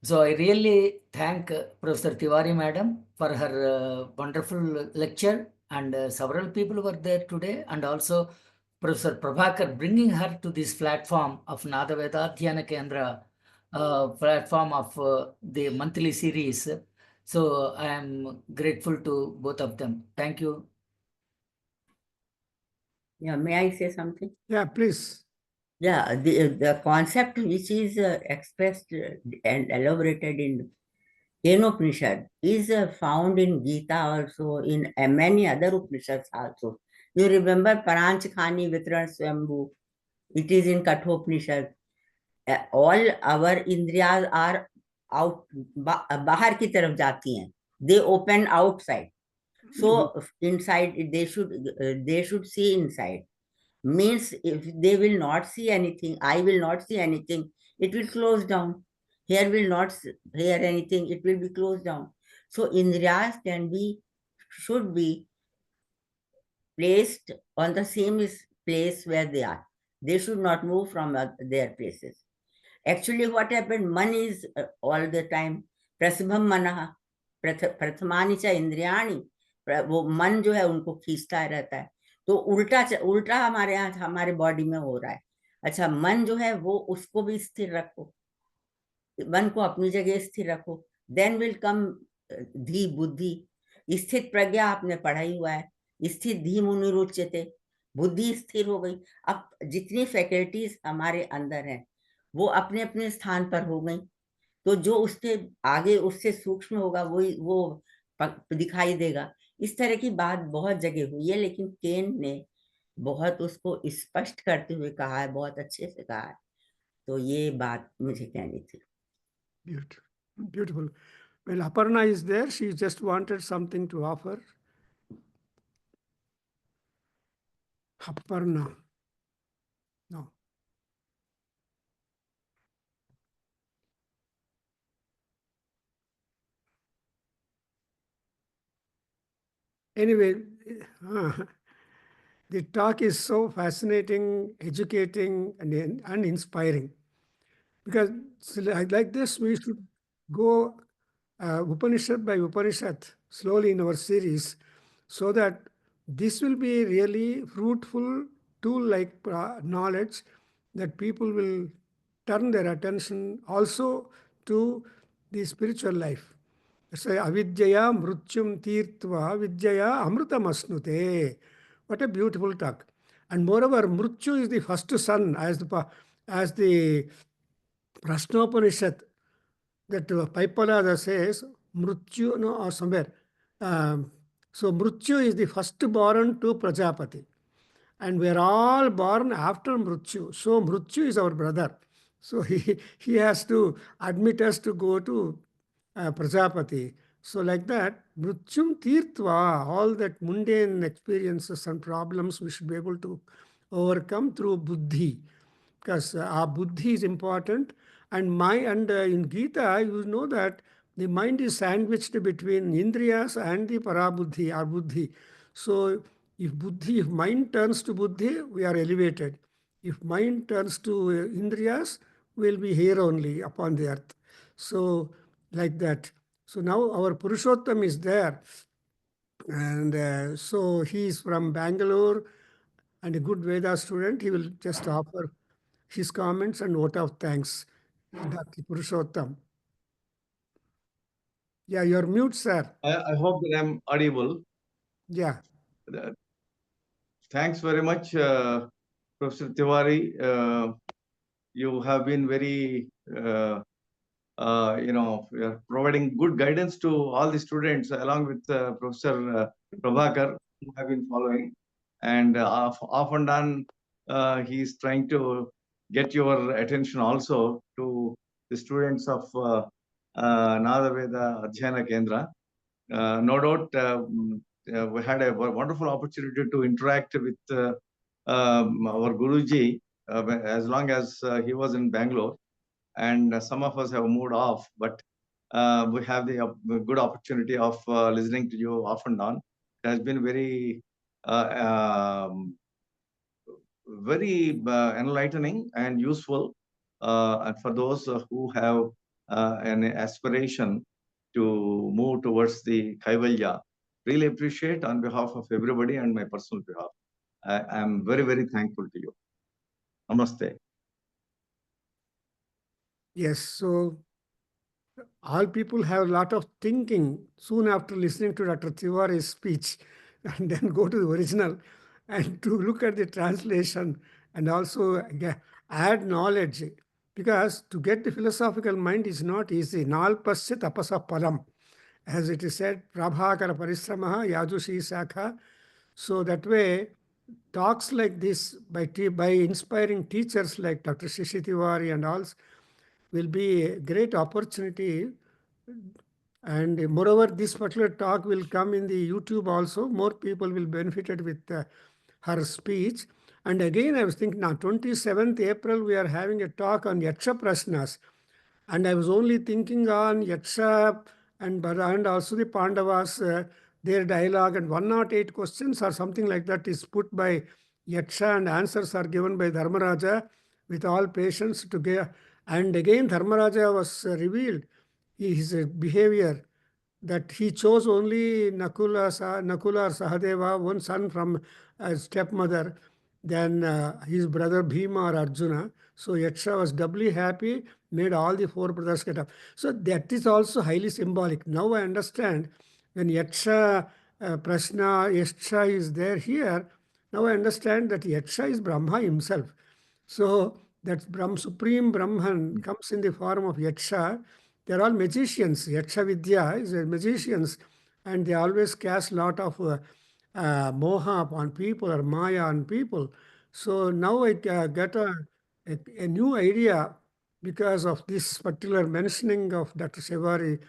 Speaker 6: So I really thank Professor Tiwari madam for her wonderful lecture, and several people were there today, and also Professor Prabhakar bringing her to this platform of Nadaveda Adhyayana Kendra, platform of the monthly series. So I am grateful to both of them. Thank you.
Speaker 5: Yeah, may I say something?
Speaker 3: Yeah, please.
Speaker 5: Yeah, the concept which is expressed and elaborated in Kenopanishad is found in Gita also, in many other Upanishads also. You remember Paranchkhani Vitran Swambhu? It is in Kathopanishad. All our indriyas are out, bahar ki taraf jati hain. They open outside. So inside they should see inside. Means if they will not see anything, I will not see anything, it will close down. Here will not hear anything, it will be closed down. So indriyas should be placed on the same place where they are. They should not move from their places. Actually, what happened, man is all the time prasabham manaha, prathmani cha indriyani, वो मन जो है उनको खींचता रहता है. तो उल्टा हमारे यहाँ हमारे बॉडी में हो रहा है. अच्छा, मन जो है वो उसको भी स्थिर रखो, मन को अपनी जगह स्थिर रखो, देन विल कम धी बुद्धि. स्थित प्रज्ञा आपने पढ़ा ही हुआ है, स्थित धी मुनि रुच्यते, बुद्धि स्थिर हो गई. अब जितनी फैकल्टीज हमारे अंदर हैं वो अपने अपने स्थान पर हो गई, तो जो उसके आगे उससे सूक्ष्म होगा वो दिखाई देगा. इस तरह की बात बहुत जगह हुई है, लेकिन केन ने बहुत उसको स्पष्ट करते हुए कहा है, बहुत अच्छे से कहा है. तो ये बात मुझे कहनी थी.
Speaker 3: Beautiful. Well, Aparna is there. She just wanted something to offer. Aparna. No. Anyway, the talk is so fascinating, educating, and inspiring. Because like this, we should go Upanishad by Upanishad slowly in our series, so that this will be really fruitful tool like knowledge that people will turn their attention also to the spiritual life. So avidyaya mrutyum tirtva vidyaya amrutamasnute. What a beautiful talk. And moreover, mrutyu is the first son, as the Prashnopanishad, that Paipalada says, Mrutyu, no, or somewhere. So Mrutyu is the first born to Prajapati. And we are all born after Mrutyu. So Mrutyu is our brother. So he has to admit us to go to Prajapati. So like that, Mrutyum Tirtva, all that mundane experiences and problems we should be able to overcome through buddhi. Because our buddhi is important. And in Gita, you know that the mind is sandwiched between indriyas and the parabuddhi, our buddhi. So if mind turns to buddhi, we are elevated. If mind turns to indriyas, we'll be here only upon the earth. So like that. So now our Purushottam is there. And so he is from Bangalore and a good Veda student. He will just offer his comments and vote of thanks. Dr. Purushottam. Yeah, you're mute, sir.
Speaker 9: I hope that I'm audible.
Speaker 3: Yeah.
Speaker 9: Thanks very much, Professor Tiwari. You have been very, providing good guidance to all the students, along with Professor Prabhakar, who have been following. And off and on, he's trying to get your attention also to the students of Nada Veda Adhyayana Kendra. No doubt, we had a wonderful opportunity to interact with our Guruji as long as he was in Bangalore, and some of us have moved off, but we have the good opportunity of listening to you off and on. It has been very enlightening and useful, and for those who have an aspiration to move towards the Kaivalya. Really appreciate on behalf of everybody and my personal behalf. I am very, very thankful to you. Namaste.
Speaker 3: Yes, so all people have a lot of thinking soon after listening to Dr. Tiwari's speech, and then go to the original and to look at the translation and also add knowledge. Because to get the philosophical mind is not easy. Nalpasya tapasa palam. As it is said, Prabhakara parisramaha yajushi sakha. So that way, talks like this by inspiring teachers like Dr. Shashi Tiwari and all will be a great opportunity. And moreover, this particular talk will come in the YouTube also. More people will benefited with her speech. And again, I was thinking now, 27th April, we are having a talk on Yaksha Prashnas. And I was only thinking on Yaksha and also the Pandavas, their dialogue, and 108 questions or something like that is put by Yaksha, and answers are given by Dharmaraja with all patience to get. And again, Dharmaraja was revealed his behavior, that he chose only Nakula or Sahadeva, one son from a stepmother, than his brother Bhima or Arjuna. So Yaksha was doubly happy, made all the four brothers get up. So that is also highly symbolic. Now I understand when Yaksha Prashna, Yaksha is there here, now I understand that Yaksha is Brahma himself. So that Supreme Brahman comes in the form of Yaksha. They're all magicians. Yaksha Vidya is magicians, and they always cast lot of moha upon people or maya on people. So now I get a new idea because of this particular mentioning of Dr. Shivari,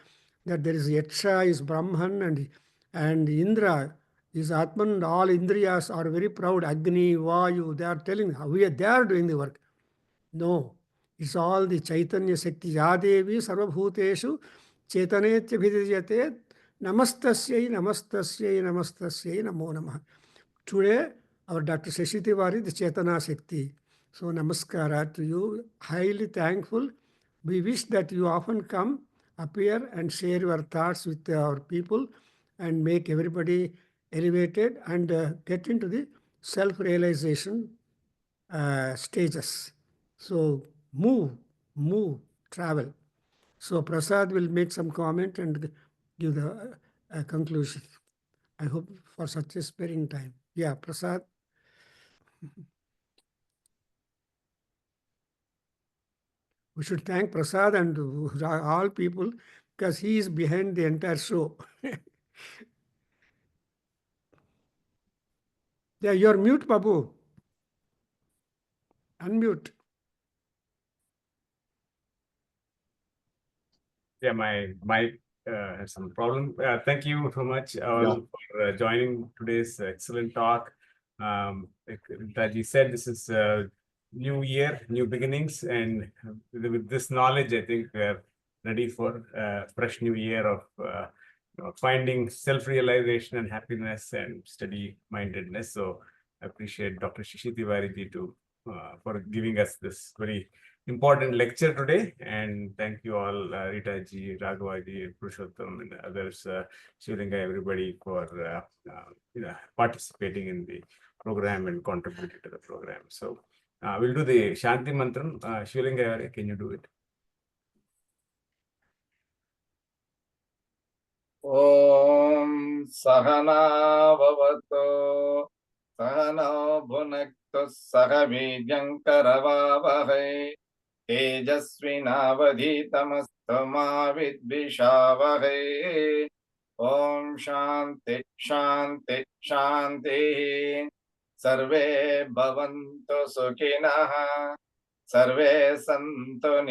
Speaker 3: that there is Yaksha is Brahman, and Indra is Atman, and all Indriyas are very proud. Agni, Vayu, they are telling they are doing the work. No, it's all the Chaitanya Shakti. Yadevi Sarvabhuteshu Chaitanyatya Bhidijate Namastasyai Namastasyai Namastasyai Namo Namah. Today, our Dr. Shashi Tiwari, the Chaitanya Shakti. So, namaskara to you. Highly thankful. We wish that you often come, appear, and share your thoughts with our people and make everybody elevated and get into the self-realization stages. So move, travel. So Prasad will make some comment and give the conclusion. I hope for such a sparing time. Yeah, Prasad. We should thank Prasad and all people because he is behind the entire show. Yeah, you're mute, Babu. Unmute.
Speaker 1: Yeah, my mic has some problem. Thank you so much all for joining today's excellent talk. Like Raji said, this is new year, new beginnings, and with this knowledge, I think we're ready for a fresh new year of finding self-realization and happiness and steady-mindedness. So I appreciate Dr. Shashi Tiwari ji for giving us this very important lecture today, and thank you all, Rita ji, Raghava ji, Purushottam, and others, Shivalinga, everybody for participating in the program and contributing to the program. So We'll do the Shanti Mantram. Shivalinga, can you do it?
Speaker 2: Om Sahana Bhavato Sahana Bhunaktu Sahavidyam Karavavahai Tejasvinavadhitamastu ma vidvishavahai. Om Shanti Shanti Shanti. Sarve bhavantu sukhinah. Sarve santu